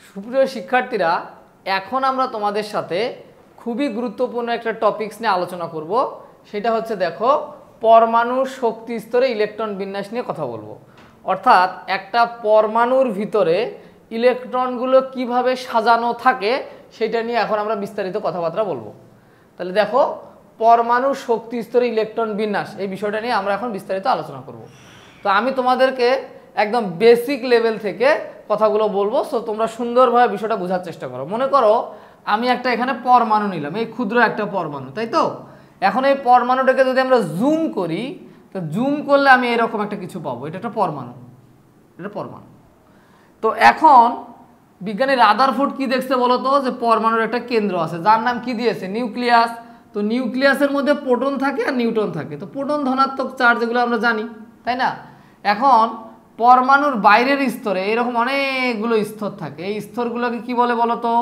সুপ্রিয় শিক্ষার্থীরা, এখন আমরা তোমাদের সাথে খুবই গুরুত্বপূর্ণ একটা টপিকস নিয়ে আলোচনা করব। সেটা হচ্ছে দেখো, পরমাণুর শক্তি স্তরে ইলেকট্রন বিন্যাস নিয়ে কথা বলবো। অর্থাৎ একটা পরমাণুর ভিতরে ইলেকট্রনগুলো কিভাবে সাজানো থাকে সেটা নিয়ে এখন আমরা বিস্তারিত কথাবার্তা বলবো। তাহলে দেখো, পরমাণুর শক্তি স্তরে ইলেকট্রন বিন্যাস এই বিষয়টা নিয়ে আমরা এখন বিস্তারিত আলোচনা করব। তো আমি তোমাদেরকে একদম বেসিক লেভেল থেকে কথাগুলো বলবো, সো তোমরা সুন্দরভাবে বিষয়টা বোঝার চেষ্টা করো। মনে করো আমি একটা এখানে পরমাণু নিলাম, এই ক্ষুদ্র একটা পরমাণু, তাই তো? এখন এই পরমাণুটাকে যদি আমরা জুম করি, তো জুম করলে আমি এরকম একটা কিছু পাবো। এটা একটা পরমাণু, এটা পরমাণু। তো এখন বিজ্ঞানী রাদারফোর্ড কি দেখছে বলো তো, যে পরমাণুর একটা কেন্দ্র আছে যার নাম কি দিয়েছে, নিউক্লিয়াস। তো নিউক্লিয়াসের মধ্যে প্রোটন থাকে আর নিউট্রন থাকে। তো প্রোটন ধনাত্মক চার্জ, এগুলো আমরা জানি, তাই না? এখন পরমাণুর বাইরের স্তরে এরকম অনেকগুলো স্তর থাকে। এই স্তরগুলোকে কি বলে বলো তো?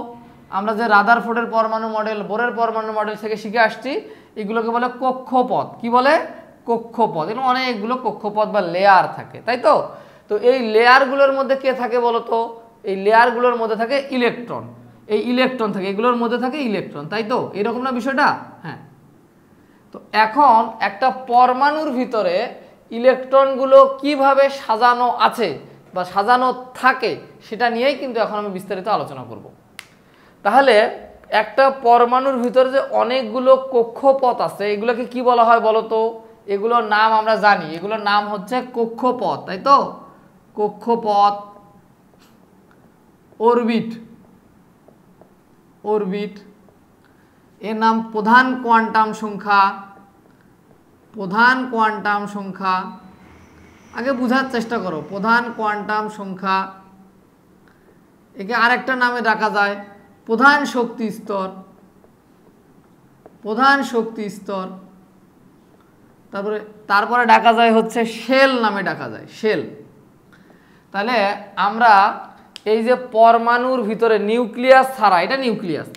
আমরা যে রাদারফোর্ডের পরমাণু মডেল, বোরের পরমাণু মডেল থেকে শিখে আসছি, এগুলোকে বলে কক্ষপথ। কি বলে? কক্ষপথ। এরকম অনেকগুলো কক্ষপথ বা লেয়ার থাকে, তাই তো? তো এই লেয়ারগুলোর মধ্যে কে থাকে বলো তো? এই লেয়ারগুলোর মধ্যে থাকে ইলেকট্রন। এই ইলেকট্রন থাকে, এগুলোর মধ্যে থাকে ইলেকট্রন, তাই তো? এরকম না বিষয়টা? হ্যাঁ। তো এখন একটা পরমাণুর ভিতরে ইলেকট্রনগুলো কিভাবে সাজানো আছে বা সাজানো থাকে সেটা নিয়েই কিন্তু এখন আমি বিস্তারিত আলোচনা করব। তাহলে একটা পরমাণুর ভিতরে যে অনেকগুলো কক্ষপথ আছে, এগুলোকে কি বলা হয় বলো তো? এগুলোর নাম আমরা জানি, এগুলোর নাম হচ্ছে কক্ষপথ, তাই তো? কক্ষপথ, অরবিট, অরবিট। এর নাম প্রধান কোয়ান্টাম সংখ্যা, প্রধান কোয়ান্টাম সংখ্যা। আগে বোঝার চেষ্টা করো, প্রধান কোয়ান্টাম সংখ্যা। একে আরেকটা নামে ডাকা যায় প্রধান শক্তি স্তর, প্রধান শক্তি স্তর। তারপরে ডাকা যায় হচ্ছে শেল নামে ডাকা যায়, শেল। তাহলে আমরা এই যে পরমাণুর ভিতরে নিউক্লিয়াস ছাড়া, এটা নিউক্লিয়াস,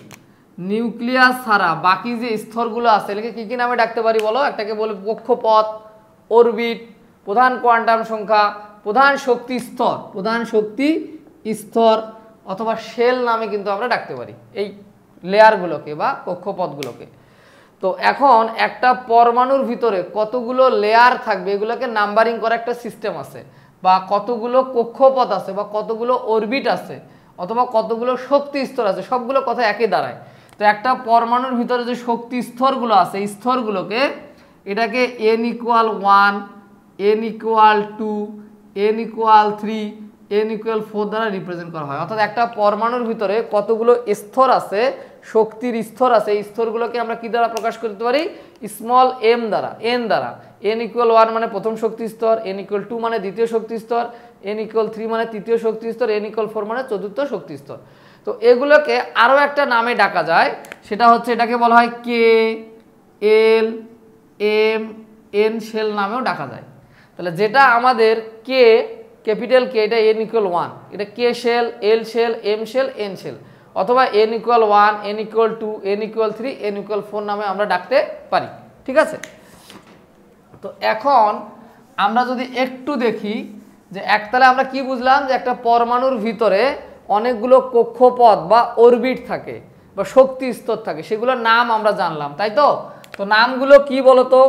নিউক্লিয়াস ছাড়া বাকি যে স্তরগুলো আছে এটাকে কি কি নামে ডাকতে পারি বলো? একটাকে বলে কক্ষপথ, অরবিট, প্রধান কোয়ান্টাম সংখ্যা, প্রধান শক্তি স্তর, প্রধান শক্তি স্তর, অথবা শেল নামে কিন্তু আমরা ডাকতে পারি এই লেয়ারগুলোকে বা কক্ষপথগুলোকে। তো এখন একটা পরমাণুর ভিতরে কতগুলো লেয়ার থাকবে এগুলোকে নাম্বারিং করা একটা সিস্টেম আছে, বা কতগুলো কক্ষপথ আছে, বা কতগুলো অরবিট আছে, অথবা কতগুলো শক্তি স্তর আছে, সবগুলো কথা একই দাঁড়ায়। তো একটা পরমাণুর ভিতরে যে শক্তি স্তরগুলো আছে, এই স্তরগুলোকে এটাকে n=1, n=2, n=3, n=4 দ্বারা রিপ্রেজেন্ট করা হয়। অর্থাৎ একটা পরমাণুর ভিতরে কতগুলো স্তর আছে, শক্তির স্তর আছে, এই স্তরগুলোকে আমরা কি দ্বারা প্রকাশ করতে পারি? স্মল m দ্বারা, n দ্বারা। n=1 মানে প্রথম শক্তি স্তর, n=2 মানে দ্বিতীয় শক্তি স্তর, n=3 মানে তৃতীয় শক্তি স্তর, n=4 মানে চতুর্থ শক্তি স্তর। তো এগুলোকে আরও একটা নামে ডাকা যায়, সেটা হচ্ছে এটাকে বলা হয় k, l, m, n shell নামেও ডাকা যায়। তাহলে যেটা আমাদের k, ক্যাপিটাল k, এটা n=1, এটা k shell, l shell, m shell, n shell, অথবা n=1, n=2, n=3, n=4 নামে আমরা ডাকতে পারি, ঠিক আছে? তো এখন আমরা যদি একটু দেখি যে একতলায় আমরা কি বুঝলাম, যে একটা পরমাণুর ভিতরে অনেকগুলো কক্ষপথ বা অরবিট থাকে বা শক্তি স্তর থাকে, সেগুলোর নাম আমরা জানলাম, তাই তো? তো নামগুলো কি বলতো?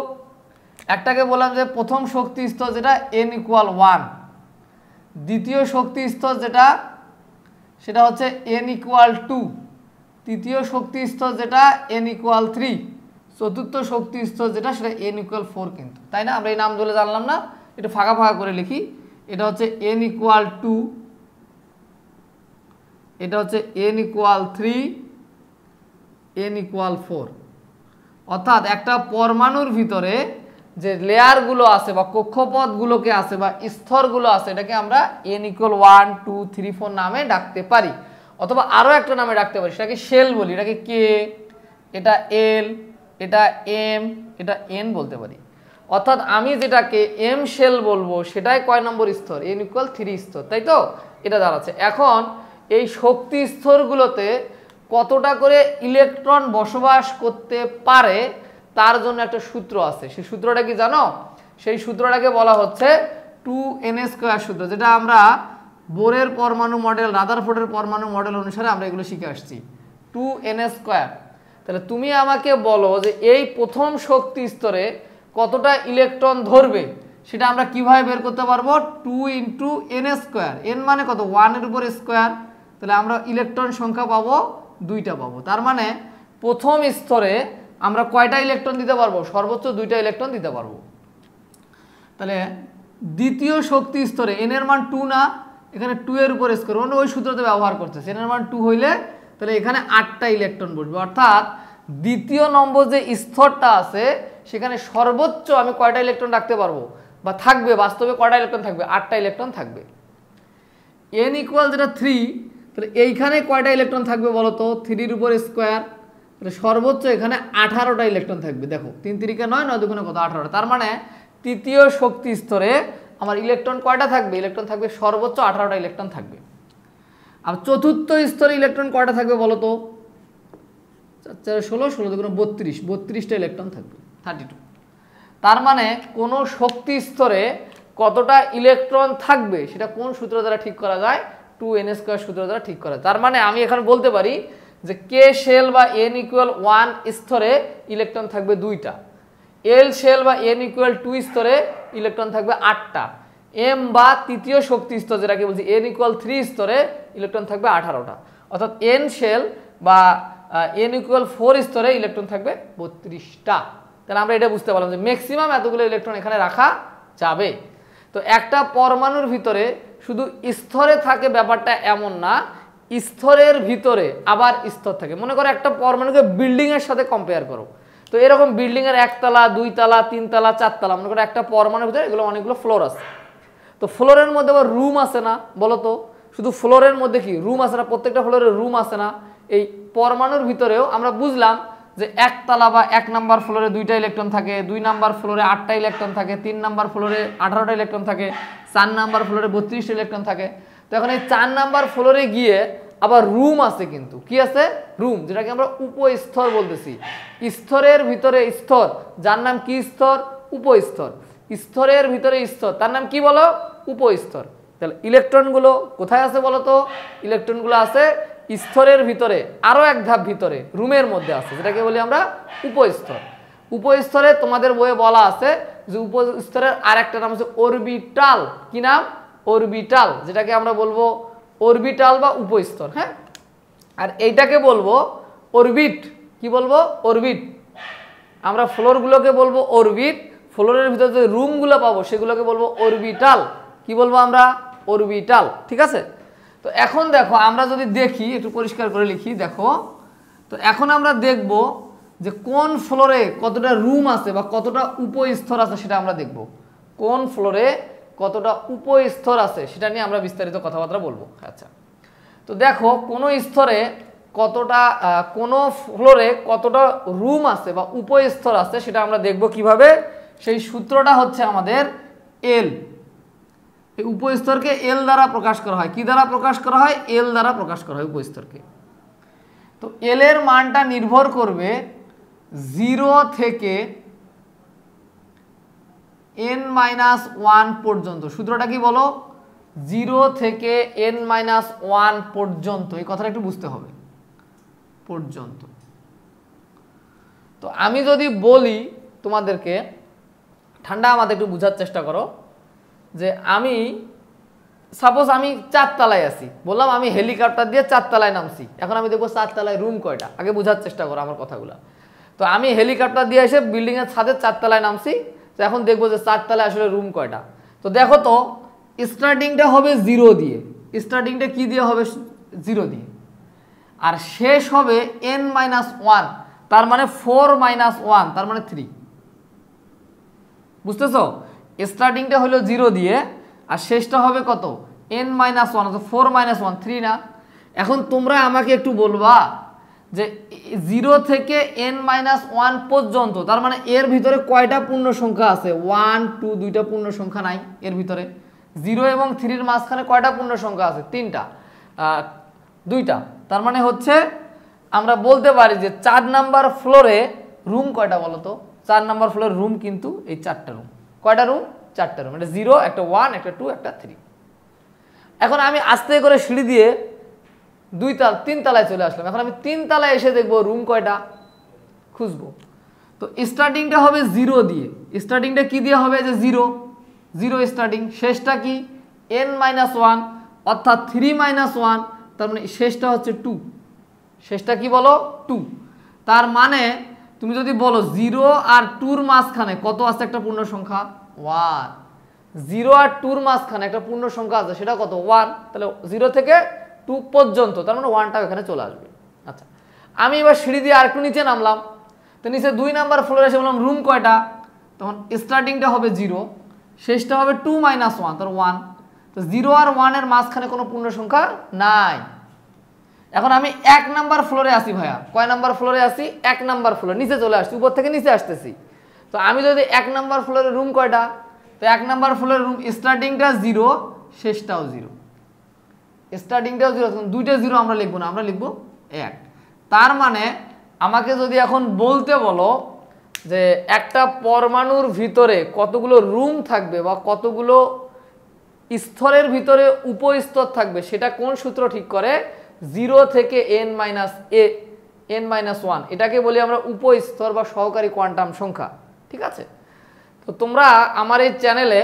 একটাকে বললাম যে প্রথম শক্তি স্তর যেটা n=1, দ্বিতীয় শক্তি স্তর যেটা সেটা হচ্ছে n=2, তৃতীয় শক্তি স্তর যেটা n=3, চতুর্থ শক্তি স্তর যেটা সেটা n=4, কিন্তু তাই না? আমরা এই নাম ধরে জানলাম না, একটু ফাঁকা ফাঁকা করে লিখি। এটা হচ্ছে n=2, এটা হচ্ছে n=3, n=4। অর্থাৎ একটা পরমাণুর ভিতরে যে লেয়ারগুলো আছে বা কক্ষপথগুলোকে আছে বা স্তরগুলো আছে, এটাকে আমরা n=1, 2, 3, 4 নামে ডাকতে পারি, অথবা আরও একটা নামে ডাকতে পারি, সেটাকে শেল বলি। এটাকে k, এটা l, এটা m, এটা n বলতে পারি। অর্থাৎ আমি যেটাকে m শেল বলবো সেটাই কয় নম্বর স্তর? n=3 স্তর, তাই তো? এটা দাঁড়াচ্ছে। এখন এই শক্তি স্তরগুলোতে কতটা করে ইলেকট্রন বসবাস করতে পারে তার জন্য একটা সূত্র আছে। সেই সূত্রটা কি জানো? সেই সূত্রটাকে বলা হচ্ছে 2n² সূত্র, যেটা আমরা বোরের পরমাণু মডেল, রাদারফোর্ডের পরমাণু মডেল অনুসারে আমরা এগুলো শিখে আসছি। 2n²। তাহলে তুমি আমাকে বলো যে এই প্রথম শক্তি স্তরে কতটা ইলেকট্রন ধরবে, সেটা আমরা কিভাবে বের করতে পারবো? 2 × n²। n মানে কত? 1 এর উপর স্কোয়ার। তাহলে আমরা ইলেকট্রন সংখ্যা পাবো 2টা পাবো। তার মানে প্রথম স্তরে আমরা কয়টা ইলেকট্রন দিতে পারবো? সর্বোচ্চ 2টা ইলেকট্রন দিতে পারবো। তাহলে দ্বিতীয় শক্তি স্তরে n এর মান 2 না, এখানে 2 এর উপর স্কোয়ার, মানে ওই সূত্রতে ব্যবহার করতেছে। n এর মান 2 হইলে তাহলে এখানে 8টা ইলেকট্রন বসবে। অর্থাৎ দ্বিতীয় নম্বর যে স্তরটা আছে সেখানে সর্বোচ্চ আমি কয়টা ইলেকট্রন রাখতে পারবো বা থাকবে, বাস্তবে কয়টা ইলেকট্রন থাকবে? 8টা ইলেকট্রন থাকবে। n = যেটা 3, তাহলে এইখানে কয়টা ইলেকট্রন থাকবে বলো তো? 3 এর উপর স্কোয়ার, তাহলে সর্বোচ্চ এখানে 18টা ইলেকট্রন থাকবে। দেখো 3 × 3 = 9, 9 × 2 = কত? 18টা। তার মানে তৃতীয় শক্তি স্তরে আমার ইলেকট্রন কয়টা থাকবে? ইলেকট্রন থাকবে সর্বোচ্চ 18টা ইলেকট্রন থাকবে। আর চতুর্থ স্তরে ইলেকট্রন কয়টা থাকবে বলো তো? 4 × 16, 16 × 2 = 32, 32টা ইলেকট্রন থাকবে, 32। তার মানে কোন শক্তি স্তরে কতটা ইলেকট্রন থাকবে সেটা কোন সূত্র দ্বারা ঠিক করা যায়? 2n² সূত্র দ্বারা ঠিক করা যায়। তার মানে আমি এখানে বলতে পারি যে k শেল বা n = 1 স্তরে ইলেকট্রন থাকবে 2টা, l শেল বা n = 2 স্তরে ইলেকট্রন থাকবে 8টা, m বা তৃতীয় শক্তি স্তর যেটাকে বলছি n = 3 স্তরে ইলেকট্রন থাকবে 18টা। অর্থাৎ n শেল বা n = 4 স্তরে ইলেকট্রন থাকবে 32টা। তাহলে আমরা এটা বুঝতে পারলাম যে ম্যাক্সিমাম এতগুলো ইলেকট্রন এখানে রাখা যাবে। তো একটা পরমাণুর ভিতরে শুধু স্তরে থাকে ব্যাপারটা এমন না, স্তরের ভিতরে আবার স্তর থাকে। মনে করো একটা পরমাণুকে বিল্ডিং এর সাথে কম্পেয়ার করো, তো এরকম বিল্ডিং এর 1 তলা 2 তলা 3 তলা 4 তলা, মনে করো একটা পরমাণুর ভিতরে এগুলো অনেকগুলো ফ্লোর আছে। তো ফ্লোরের মধ্যে আবার রুম আছে না বলো তো? শুধু ফ্লোরের মধ্যে কি রুম আছে না? প্রত্যেকটা ফ্লোরে রুম আছে না? এই পরমাণুর ভিতরেও আমরা বুঝলাম যে 1 তলা বা 1 নাম্বার ফ্লোরে 2টা ইলেকট্রন থাকে, 2 নাম্বার ফ্লোরে 8টা ইলেকট্রন থাকে, 3 নাম্বার ফ্লোরে 18টা ইলেকট্রন থাকে, 4 নাম্বার ফ্লোরে 32টা ইলেকট্রন থাকে। তো এখন এই 4 নাম্বার ফ্লোরে গিয়ে আবার রুম আছে, কিন্তু কি আছে? রুম, যেটাকে আমরা উপস্তর বলতেছি। স্তরের ভিতরে স্তর, যার নাম কি? স্তর, উপস্তর। স্তরের ভিতরে স্তর, তার নাম কি বলো? উপস্তর। তাহলে ইলেকট্রনগুলো কোথায় আছে বলো তো? ইলেকট্রনগুলো আছে স্তরের ভিতরে, আরো এক ধাপ ভিতরে রুমের মধ্যে আছে, যেটাকে বলি আমরা উপস্তর। উপস্তরে তোমাদের বইয়ে বলা আছে যে উপস্তরের আরেকটা নাম হচ্ছে অরবিটাল। কি নাম? অরবিটাল, যেটাকে আমরা বলবো অরবিটাল বা উপস্তর। হ্যাঁ, আর এইটাকে বলবো অরবিট। কি বলবো? অরবিট। আমরা ফ্লোরগুলোকে বলবো অরবিট, ফ্লোরের ভিতরে যে রুমগুলো পাবো সেগুলোকে বলবো অরবিটাল। কি বলবো আমরা? অরবিটাল। ঠিক আছে। তো এখন দেখো আমরা যদি দেখি, একটু পরিষ্কার করে লিখি, দেখো তো এখন আমরা দেখব যে কোন ফ্লোরে কতটা রুম আছে বা কতটা উপস্তর আছে সেটা আমরা দেখব। কোন ফ্লোরে কতটা উপস্তর আছে সেটা নিয়ে আমরা বিস্তারিত কথাবার্তা বলবো। আচ্ছা, তো দেখো কোন স্তরে কতটা, কোন ফ্লোরে কতটা রুম আছে বা উপস্তর আছে সেটা আমরা দেখব কিভাবে। সেই সূত্রটা হচ্ছে আমাদের এল। এই উপস্তরকে এল দ্বারা প্রকাশ করা হয়। কি দ্বারা প্রকাশ করা হয়? এল দ্বারা প্রকাশ করা হয় উপস্তরকে। তো এল এর মানটা নির্ভর করবে 0 থেকে n-1 পর্যন্ত। সূত্রটা কি বলো? 0 থেকে n-1 পর্যন্ত। এই কথাটা একটু বুঝতে হবে, পর্যন্ত। তো আমি যদি বলি তোমাদেরকে, ঠান্ডা আমাদের একটু বোঝার চেষ্টা করো, যে আমি সাপোজ আমি 4 তলায় আছি, বললাম আমি হেলিকপ্টার দিয়ে 4 তলায় নামছি। এখন আমি দেখবো 4 তলায় রুম কয়টা, আগে বোঝার চেষ্টা করো আমার কথাগুলো। তো আমি হেলিকপ্টার দিয়ে এসে বিল্ডিং এর ছাদে 4 তলায় নামছি, তো এখন দেখবো যে 4 তলায় আসলে রুম কয়টা। তো দেখো তো স্টার্টিংটা হবে 0 দিয়ে, স্টার্টিংটা কি দিয়ে হবে? 0 দিয়ে, আর শেষ হবে n-1, তার মানে 4-1, তার মানে 3। বুঝতেছো? স্টার্টিংটা হলো 0 দিয়ে আর শেষটা হবে কত? n-1, অর্থাৎ 4-1, 3 না? এখন তোমরা আমাকে একটু বলবা যে 0 থেকে n-1 পর্যন্ত, তার মানে এর ভিতরে কয়টা পূর্ণ সংখ্যা আছে? 1, 2, 2টা পূর্ণ সংখ্যা নাই এর ভিতরে। 0 এবং 3 এর মাঝখানে কয়টা পূর্ণ সংখ্যা আছে? 3টা, 2টা। তার মানে হচ্ছে আমরা বলতে পারি যে 4 নাম্বার ফ্লোরে রুম কয়টা বলো তো? 4 নাম্বার ফ্লোর রুম কিন্তু এই 4টা রুম। কয়টা রুম? 4টা রুম। এটা 0, একটা 1, একটা 2, একটা 3। এখন আমি আস্তে করে সিঁড়ি দিয়ে 3 তলায় চলে আসলাম। এখন আমি 3 তলায় এসে দেখবো রুম কয়টা খুঁজবো। তো স্টার্টিংটা হবে 0 দিয়ে। স্টার্টিংটা কি দিয়ে হবে? যে 0 0 স্টার্টিং। শেষটা কি? n-1 অর্থাৎ 3-1, তার মানে শেষটা হচ্ছে 2। শেষটা কি বলো? 2। তার মানে তুমি যদি বলো 0 আর 2-র মাঝখানে কত আছে? একটা পূর্ণ সংখ্যা 1। 0 আর 2-র মাঝখানে একটা পূর্ণ সংখ্যা আছে, সেটা কত? 1। তাহলে 0 থেকে 2 পর্যন্ত, তার মানে 1টা এখানে চলে আসবে। আচ্ছা, আমি এবার সিঁড়ি দিয়ে আরেকটু নিচে নামলাম। তো নিচে 2 নাম্বার ফ্লোরে এসে বললাম রুম কয়টা? তখন স্টার্টিংটা হবে 0, শেষটা হবে 2-1, তার 1। তো 0 আর 1-এর মাঝখানে কোনো পূর্ণ সংখ্যা নাই। এখন আমি 1 নাম্বার ফ্লোরে আসি ভাইয়া। কয় নাম্বার ফ্লোরে আসি? 1 নাম্বার ফ্লোরে। নিচে চলে আসছি, উপর থেকে নিচে আসতেছি। তো আমি যদি 1 নাম্বার ফ্লোরে রুম কয়টা? তো 1 নাম্বার ফ্লোরে রুম স্টার্টিংটা 0, শেষটাও 0। স্টার্টিংটাও 0, তখন 2টা 0 আমরা লিখবো না, আমরা লিখবো 1। তার মানে আমাকে যদি এখন বলতে বলো যে একটা পরমাণুর ভিতরে কতগুলো রুম থাকবে বা কতগুলো স্তরের ভিতরে উপস্তর থাকবে, সেটা কোন সূত্র ঠিক করে? 0 থেকে n-1, এটাকে বলি আমরা উপস্তর বা সহকারী কোয়ান্টাম সংখ্যা। ঠিক আছে? তো তোমরা আমার এই চ্যানেলে,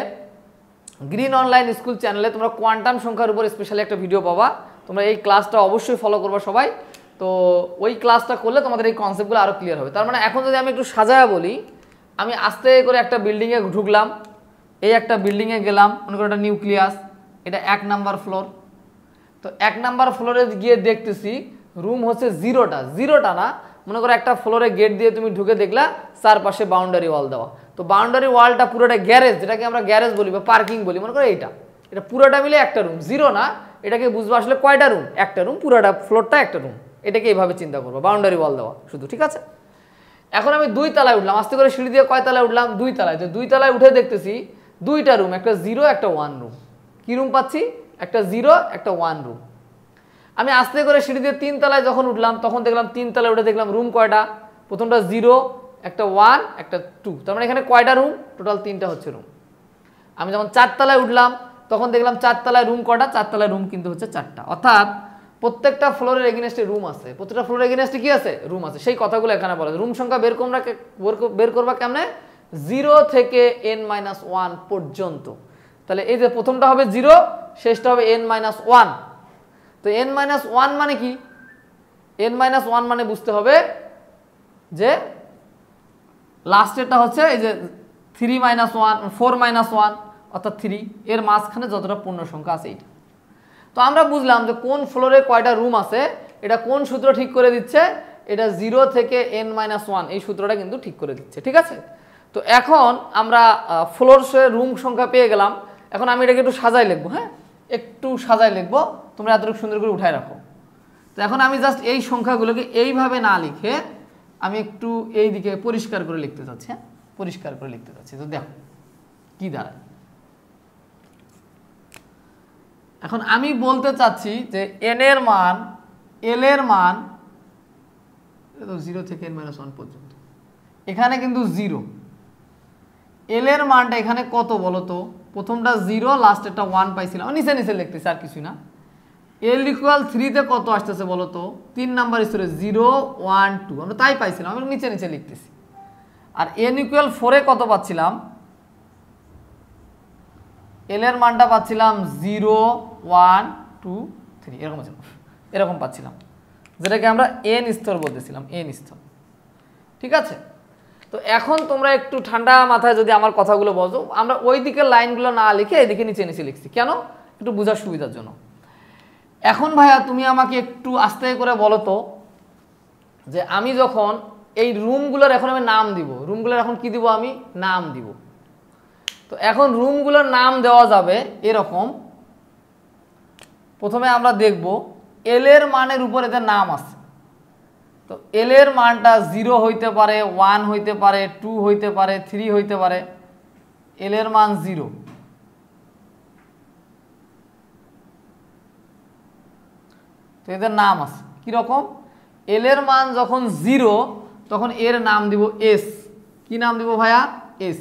গ্রিন অনলাইন স্কুল চ্যানেলে, তোমরা কোয়ান্টাম সংখ্যার উপর স্পেশালি একটা ভিডিও পাবা। তোমরা এই ক্লাসটা অবশ্যই ফলো করবা সবাই। তো ওই ক্লাসটা করলে তোমাদের এই কনসেপ্টগুলো আরও ক্লিয়ার হবে। তার মানে এখন যদি আমি একটু সাজায়া বলি, আমি আস্তে করে একটা বিল্ডিংয়ে ঢুকলাম, এই একটা বিল্ডিংয়ে গেলাম, মনে করো এটা নিউক্লিয়াস, এটা 1 নাম্বার ফ্লোর। তো 1 নাম্বার ফ্লোরে গিয়ে দেখতেছি রুম হচ্ছে 0টা না, মনে করো একটা ফ্লোরে গেট দিয়ে তুমি ঢুকে দেখলা চারপাশে বাউন্ডারি ওয়াল দেওয়া। তো বাউন্ডারি ওয়ালটা পুরোটা গ্যারেজ, যেটাকে আমরা গ্যারেজ বলি বা পার্কিং বলি, মনে করো এটা পুরোটা মিলে একটা রুম। 0 না, এটাকে বুঝবো আসলে কয়টা রুম? একটা রুম, পুরোটা ফ্লোরটা একটা রুম। এটাকে এইভাবে চিন্তা করবো, বাউন্ডারি ওয়াল দেওয়া শুধু। ঠিক আছে? এখন আমি 2 তলায় উঠলাম, আস্তে করে সিঁড়ি দিয়ে কয় তলায় উঠলাম? 2 তলায়। তো 2 তলায় উঠে দেখতেছি 2টা রুম, একটা 0 একটা 1 রুম। কি রুম পাচ্ছি? একটা 0 একটা 1 রুম। আমি আস্তে করে সিঁড়ি দিয়ে 3 তলায় যখন উঠলাম, তখন দেখলাম 3 তলায় উঠে দেখলাম রুম কয়টা? প্রথমটা 0, একটা 1, একটা 2। তার মানে এখানে কয়টা রুম? টোটাল 3টা হচ্ছে রুম। আমি যখন 4 তলায় উঠলাম, তখন দেখলাম 4 তলায় রুম কয়টা? 4 তলায় রুম কিন্তু হচ্ছে 4টা। অর্থাৎ প্রত্যেকটা ফ্লোরের এগেইনস্টে রুম আছে, প্রত্যেকটা ফ্লোরের এগেইনস্টে কি আছে? রুম আছে। সেই কথাগুলো এখানে বলা। রুম সংখ্যা বের করবা কেমনে? 0 থেকে n-1 পর্যন্ত। তাহলে এই যে প্রথমটা হবে 0, শেষটা হবে n-1। তো n-1 মানে কি? n-1 মানে বুঝতে হবে যে লাস্টেরটা হচ্ছে এই যে 3-1, 4-1, অর্থাৎ 3, এর মাঝখানে যতটা পূর্ণ সংখ্যা আছে এইটা। তো আমরা বুঝলাম যে কোন ফ্লোরে কয়টা রুম আছে, এটা কোন সূত্র ঠিক করে দিচ্ছে? এটা 0 থেকে n-1, এই সূত্রটা কিন্তু ঠিক করে দিচ্ছে। ঠিক আছে? তো এখন আমরা ফ্লোরসে রুম সংখ্যা পেয়ে গেলাম। এখন আমি এটাকে একটু সাজাই লিখবো। হ্যাঁ, একটু সাজাই লিখবো, তোমরা এতটুকু সুন্দর করে উঠায় রাখো। তো এখন আমি জাস্ট এই সংখ্যাগুলোকে এইভাবে না লিখে আমি একটু এই দিকে পরিষ্কার করে লিখতে চাচ্ছি। হ্যাঁ, পরিষ্কার করে লিখতে চাচ্ছি। তো দেখো কি দাঁড়ায়। এখন আমি বলতে চাচ্ছি যে n এর মান, l এর মান 0 থেকে n-1 পর্যন্ত, এখানে কিন্তু 0। l এর মানটা এখানে কত বলো তো? প্রথমটা 0, লাস্টেরটা 1 পাইছিলাম, নিচে নিচে লিখতেছি, আর কিছুই না। l = 3 তে কত আসতেছে বলো তো? 3 নাম্বার স্তরে 0, 1, 2 আমরা তাই পাইছিলাম, আমি নিচে নিচে লিখতেছি। আর n = 4 এ কত পাচ্ছিলাম? l এর মানটা পাচ্ছিলাম 0, 1, 2, 3, এরকম পাচ্ছিলাম, যেটাকে আমরা n স্তর বলতেছিলাম, n স্তর। ঠিক আছে? তো এখন তোমরা একটু ঠান্ডা মাথায় যদি আমার কথাগুলো বোঝো, আমরা ওই দিকের লাইনগুলো না লিখে এইদিকে নিচে নিচে লিখছি কেন? একটু বোঝার সুবিধার জন্য। এখন ভাইয়া তুমি আমাকে একটু আস্তে করে বলো তো, যে আমি যখন এই রুমগুলোর এখন আমি নাম দিব, রুমগুলোর এখন কি দিব? আমি নাম দিব। তো এখন রুমগুলোর নাম দেওয়া যাবে এরকম। প্রথমে আমরা দেখব l এর মানের উপর এদের নাম আছে। তো l এর মানটা 0 হইতে পারে, 1 হইতে পারে, 2 হইতে পারে, 3 হইতে পারে। l এর মান 0। তো এদের নাম আছে কিরকম? l এর মান যখন 0, তখন এর নাম দিব s। কি নাম দিব ভাইয়া? s।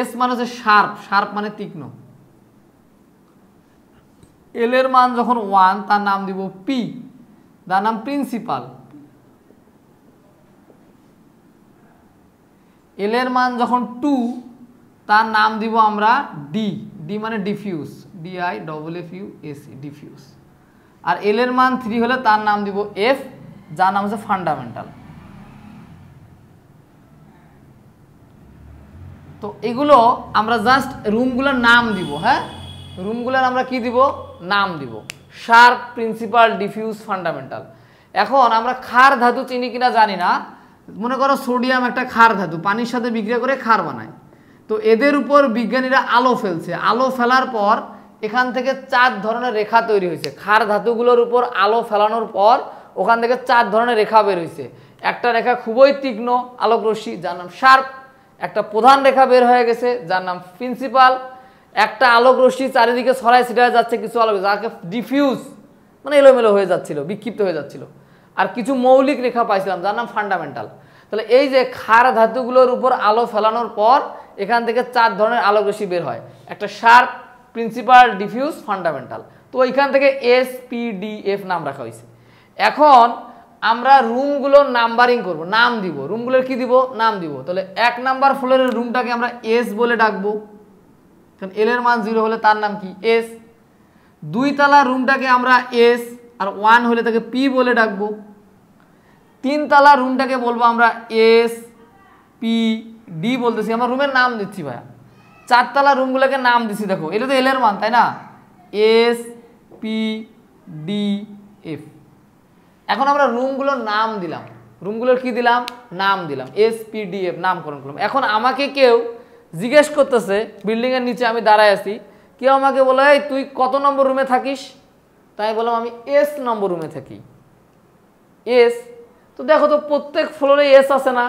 s মানে হচ্ছে শার্প, শার্প মানে তীক্ষ্ণ। এল এর মান যখন 1 তার নাম দিব পি, তার নাম প্রিন্সিপাল। এল এর মান যখন 2 তার নাম দিব আমরা ডি, ডি মানে ডিফিউজ, DIFFUS, ডিফিউজ। আর এল এর মান 3 হলে তার নাম দিব এফ, যার নাম হচ্ছে ফান্ডামেন্টাল। তো এগুলো আমরা জাস্ট রুমগুলোর নাম দিব। হ্যাঁ, রুমগুলোর আমরা কি দিব? নাম দিব, শার্প, প্রিন্সিপাল, ডিফিউজ, ফান্ডামেন্টাল। এখন আমরা ক্ষার ধাতু চিনি কিনা জানি না। মনে করো সোডিয়াম একটা ক্ষার ধাতু, পানির সাথে বিক্রিয়া করে ক্ষার বানায়। তো এদের উপর বিজ্ঞানীরা আলো ফেলছে, আলো ফেলার পর এখান থেকে 4 ধরনের রেখা তৈরি হয়েছে। ক্ষার ধাতুগুলোর উপর আলো ফেলানোর পর ওখান থেকে 4 ধরনের রেখা বের হয়েছে। একটা রেখা খুবই তীক্ষ্ণ আলোক রশ্মি, যার নাম শার্প। একটা প্রধান রেখা বের হয়ে গেছে, যার নাম প্রিন্সিপাল। একটা আলোক রশ্মি চারিদিকে ছড়ায় ছিটায় যাচ্ছে কিছু আলোক, যাকে ডিফিউজ, মানে এলোমেলো হয়ে যাচ্ছিল, বিক্ষিপ্ত হয়ে যাচ্ছিল। আর কিছু মৌলিক রেখা পাইছিলাম, যার নাম ফান্ডামেন্টাল। তাহলে এই যে ক্ষার ধাতুগুলোর উপর আলো ফেলানোর পর এখান থেকে 4 ধরনের আলোক রশ্মি বের হয়, একটা শার্প, প্রিন্সিপাল, ডিফিউজ, ফান্ডামেন্টাল। তো এখান থেকে SPDF নাম রাখা হয়েছে। এখন আমরা রুমগুলোর নাম্বারিং করব, নাম দিব, রুমগুলোর কি দিব? নাম দিব। তাহলে 1 নাম্বার ফ্লোরের রুমটাকে আমরা এস বলে ডাকবো, কারণ এল এর মান 0 হলে তার নাম কি? এস। 2 তলার রুমটাকে আমরা এস, আর 1 হলে তাকে পি বলে ডাকবো। 3 তলার রুমটাকে বলবো আমরা SPD বলতেছি, আমরা রুমের নাম দিচ্ছি ভাইয়া। 4 তলার রুমগুলোকে নাম দিচ্ছি, দেখো এটা তো এল এর মান, তাই না? SPDF। এখন আমরা রুমগুলোর নাম দিলাম, রুমগুলোর কি দিলাম? নাম দিলাম, SPDF নামকরণ করলাম। এখন আমাকে কেউ জিজ্ঞেস করতেছে, বিল্ডিংয়ের নিচে আমি দাঁড়ায় আছি, কেউ আমাকে বলে এই তুই কত নম্বর রুমে থাকিস? তাই বললাম আমি এস নম্বর রুমে থাকি। এস, তো দেখো তো প্রত্যেক ফ্লোরে এস আছে না?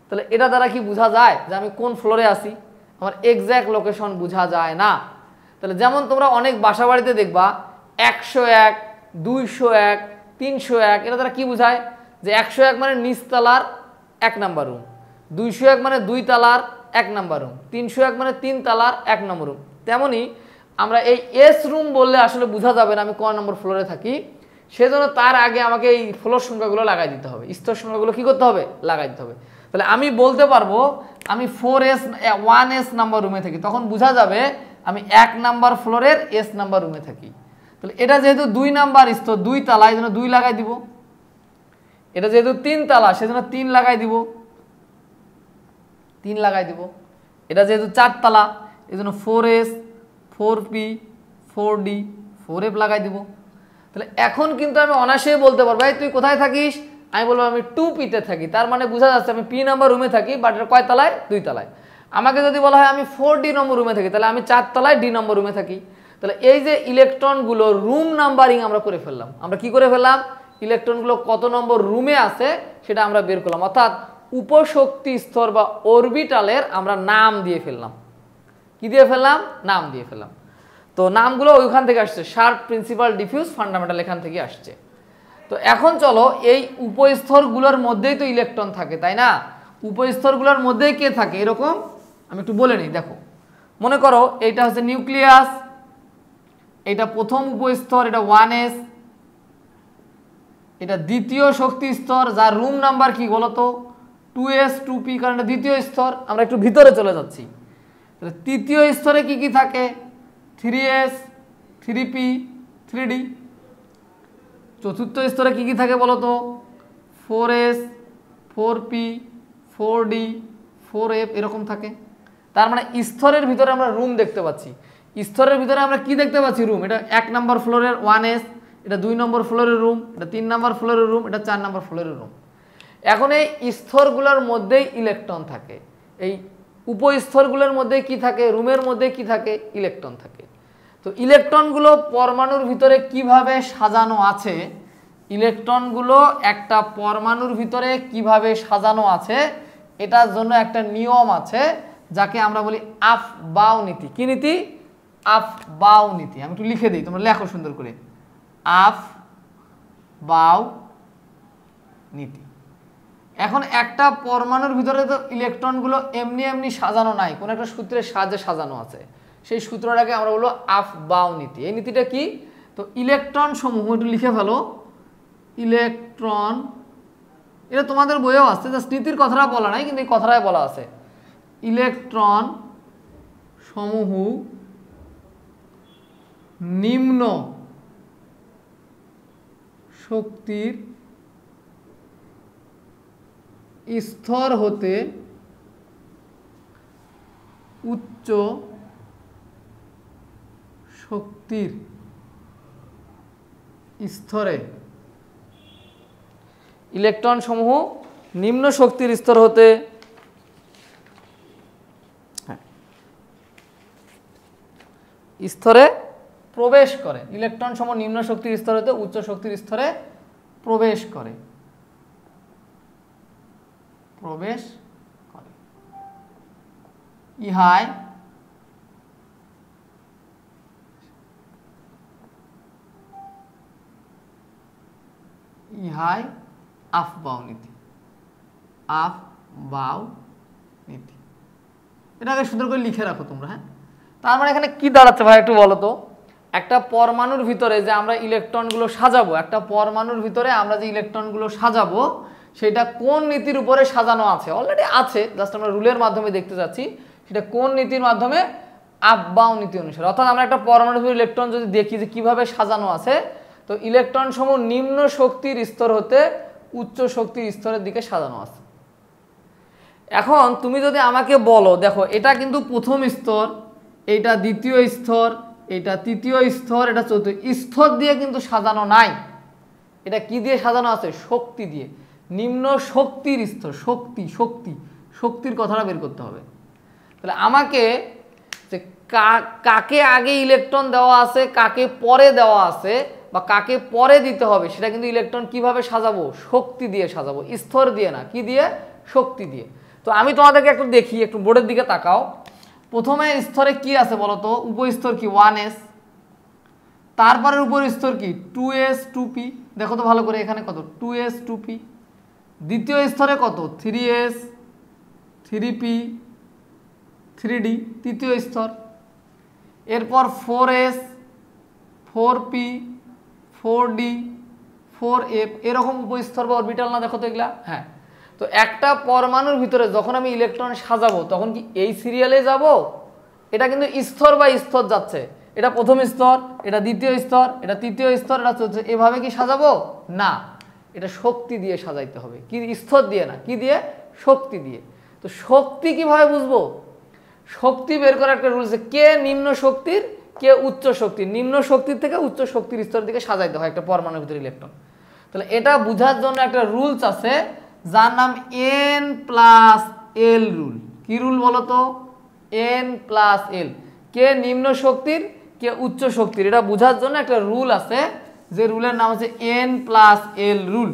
তাহলে এটা দ্বারা কি বোঝা যায় যে আমি কোন ফ্লোরে আছি? আমার এক্স্যাক্ট লোকেশন বোঝা যায় না। তাহলে যেমন তোমরা অনেক বাসা বাড়িতে দেখবা 101, 201, 301, এটা দ্বারা কি বোঝায়? যে 101 মানে নিচতলার 1 নাম্বার রুম, 201 মানে 2 তলার 1 নাম্বার রুম, 301 মানে 3 তলার 1 নম্বর রুম। তেমনি আমরা এই এস রুম বললে আসলে বোঝা যাবে না আমি কোন নম্বর ফ্লোরে থাকি, সেজন্য তার আগে আমাকে এই ফ্লোর সংখ্যাগুলো লাগাই দিতে হবে, স্তর সংখ্যাগুলো কি করতে হবে? লাগাই দিতে হবে। তাহলে আমি বলতে পারবো আমি 1S নাম্বার রুমে থাকি, তখন বোঝা যাবে আমি 1 নাম্বার ফ্লোরের এস নাম্বার রুমে থাকি। তাহলে এটা যেহেতু 2 নাম্বার স্তর, 2 তলা, এই জন্য 2 লাগাই দিব। এটা যেহেতু 3 তলা, সেজন্য 3 লাগাই দিব, 3 লাগাই দিব। এটা যেহেতু 4 তলা, এই জন্য 4S, 4P, 4D, 4F লাগাই দিব। তাহলে এখন কিন্তু আমি অনায়াসে বলতে পারবো এই তুই কোথায় থাকিস? আমি বলবো আমি 2P-তে থাকি, তার মানে বোঝা যাচ্ছে আমি P নাম্বার রুমে থাকি, বাট এটা কয় তলায়? 2 তলায়। আমাকে যদি বলা হয় আমি 4D নম্বর রুমে থাকি, তাহলে আমি 4 তলায় D নম্বর রুমে থাকি। তাহলে এই যে ইলেকট্রনগুলো রুম নাম্বারিং আমরা করে ফেললাম। আমরা কি করে ফেললাম? ইলেকট্রনগুলো কত নম্বর রুমে আছে সেটা আমরা বের করলাম, অর্থাৎ উপশক্তি স্তর বা অরবিটালের আমরা নাম দিয়ে ফেললাম। কি দিয়ে ফেললাম? নাম দিয়ে ফেললাম। তো নামগুলো ওইখান থেকে আসছে, শার্প, প্রিন্সিপাল, ডিফিউজ, ফান্ডামেন্টাল, এখান থেকে আসছে। তো এখন চলো এই উপস্তরগুলোর মধ্যেই তো ইলেকট্রন থাকে, তাই না? উপস্তরগুলোর মধ্যেই কে থাকে এরকম আমি একটু বলে নিই। দেখো, মনে করো এইটা হচ্ছে নিউক্লিয়াস, এটা প্রথম উপস্তর, এটা 1S, এটা দ্বিতীয় শক্তি স্তর, যার রুম নাম্বার কি বলতো? 2S, 2P, কারণ এটা দ্বিতীয় স্তর। আমরা একটু ভিতরে চলে যাচ্ছি। তাহলে তৃতীয় স্তরে কি কি থাকে? 3S, 3P, 3D। চতুর্থ স্তরে কি কি থাকে বলতো? 4S, 4P, 4D, 4F, এরকম থাকে। তার মানে স্তরের ভিতরে আমরা রুম দেখতে পাচ্ছি। স্তরের ভিতরে আমরা কি দেখতে পাচ্ছি? রুম। এটা 1 নম্বর ফ্লোরের 1S, এটা 2 নম্বর ফ্লোরের রুম, এটা 3 নম্বর ফ্লোরের রুম, এটা 4 নম্বর ফ্লোরের রুম। এখন এই স্তরগুলোর মধ্যেই ইলেকট্রন থাকে। এই উপস্তরগুলোর মধ্যে কি থাকে? রুমের মধ্যে কি থাকে? ইলেকট্রন থাকে। তো ইলেকট্রনগুলো পরমাণুর ভিতরে কিভাবে সাজানো আছে, ইলেকট্রনগুলো একটা পরমাণুর ভিতরে কিভাবে সাজানো আছে এটার জন্য একটা নিয়ম আছে, যাকে আমরা বলি আফবাউ নীতি। কি নীতি? আফবাউ নীতি। আমি একটু লিখে দিই, তোমরা লেখো সুন্দর করে। আফবাউ নীতি। এখন একটা পরমাণুর ভিতরে তো ইলেকট্রনগুলো এমনি এমনি সাজানো নাই, কোনো একটা সূত্রের সাহায্যে সাজানো আছে। সেই সূত্রটাকে আমরা বলবো আফবাউ নীতি। এই নীতিটা কি? তো ইলেকট্রন সমূহ, একটু লিখে ফেলো, ইলেকট্রন, এটা তোমাদের বইয়েও আসছে, জাস্ট নীতির কথাটা বলা নাই, কিন্তু এই কথাটাই বলা আছে। ইলেকট্রন সমূহ নিম্ন শক্তির স্তর হতে উচ্চ শক্তির স্তরে, ইলেকট্রন সমূহ নিম্ন শক্তির স্তর হতে স্তরে প্রবেশ করে। ইলেকট্রন সমূহ নিম্ন শক্তির স্তর হতে উচ্চ শক্তির স্তরে প্রবেশ করে, প্রবেশ করে। ইহাই ইহাই আফবাউ নীতি, আফবাউ নীতি। এটাকে সুন্দর করে লিখে রাখো তোমরা। হ্যাঁ, তার মানে এখানে কি দাঁড়াচ্ছে ভাই একটু বলো তো? একটা পরমাণুর ভিতরে যে আমরা ইলেকট্রনগুলো সাজাবো, একটা পরমাণুর ভিতরে আমরা যে ইলেকট্রনগুলো সাজাবো সেটা কোন নীতির উপরে সাজানো আছে? অলরেডি আছে, জাস্ট আমরা রুলের মাধ্যমে দেখতে যাচ্ছি সেটা কোন নীতির মাধ্যমে? আফবাউ নীতি অনুসারে। অর্থাৎ আমরা একটা পরমাণুর ভিতরে ইলেকট্রন যদি দেখি যে কিভাবে সাজানো আছে, তো ইলেকট্রন সমূহ নিম্ন শক্তির স্তর হতে উচ্চ শক্তির স্তরের দিকে সাজানো আছে। এখন তুমি যদি আমাকে বলো, দেখো এটা কিন্তু প্রথম স্তর, এইটা দ্বিতীয় স্তর, এটা তৃতীয় স্তর, এটা চতুর্থ স্তর দিয়ে কিন্তু সাজানো নাই। এটা কি দিয়ে সাজানো আছে? শক্তি দিয়ে। নিম্ন শক্তির স্তর, শক্তি, শক্তি, শক্তির কথাটা বের করতে হবে। তাহলে আমাকে যে কাকে আগে ইলেকট্রন দেওয়া আছে, কাকে পরে দেওয়া আছে, বা কাকে পরে দিতে হবে, সেটা কিন্তু ইলেকট্রন কিভাবে সাজাবো? শক্তি দিয়ে সাজাবো, স্তর দিয়ে না। কি দিয়ে? শক্তি দিয়ে। তো আমি তোমাদেরকে একটু দেখি, একটু বোর্ডের দিকে তাকাও। প্রথমে স্তরে কি আছে বলো তো? উপস্তর কি? 1s। তারপরের উপর স্তর কি? 2s 2p। দেখো তো ভালো করে, এখানে কত? 2s 2p। দ্বিতীয় স্তরে কত? 3s 3p 3d, তৃতীয় স্তর। এরপর 4s 4p 4d 4f, এরকম উপস্তর বা অরবিটাল না? দেখো তো এগুলা। হ্যাঁ, তো একটা পরমাণুর ভিতরে যখন আমি ইলেকট্রন সাজাবো তখন কি এই সিরিয়ালে যাব? এটা কিন্তু স্তর বা স্তর যাচ্ছে। এটা প্রথম স্তর, এটা দ্বিতীয় স্তর, এটা তৃতীয় স্তর, এটা চলছে। এভাবে কি সাজাবো? না, এটা শক্তি দিয়ে সাজাইতে হবে। কি? স্তর দিয়ে না। কি দিয়ে? শক্তি দিয়ে। তো শক্তি কিভাবে বুঝবো? শক্তি বের করার একটা রুলস, কে নিম্ন শক্তির, কে উচ্চ শক্তির। নিম্ন শক্তির থেকে উচ্চ শক্তির স্তরের দিকে সাজাইতে হয় একটা পরমাণুর ভিতরে ইলেকট্রন। তাহলে এটা বোঝার জন্য একটা রুলস আছে যার নাম n+l রুল। কি রুল বলো তো? n+l। কে নিম্ন শক্তির, কে উচ্চ শক্তির, এটা বোঝার জন্য একটা রুল আছে, যে রুলের নাম হচ্ছে n+l রুল।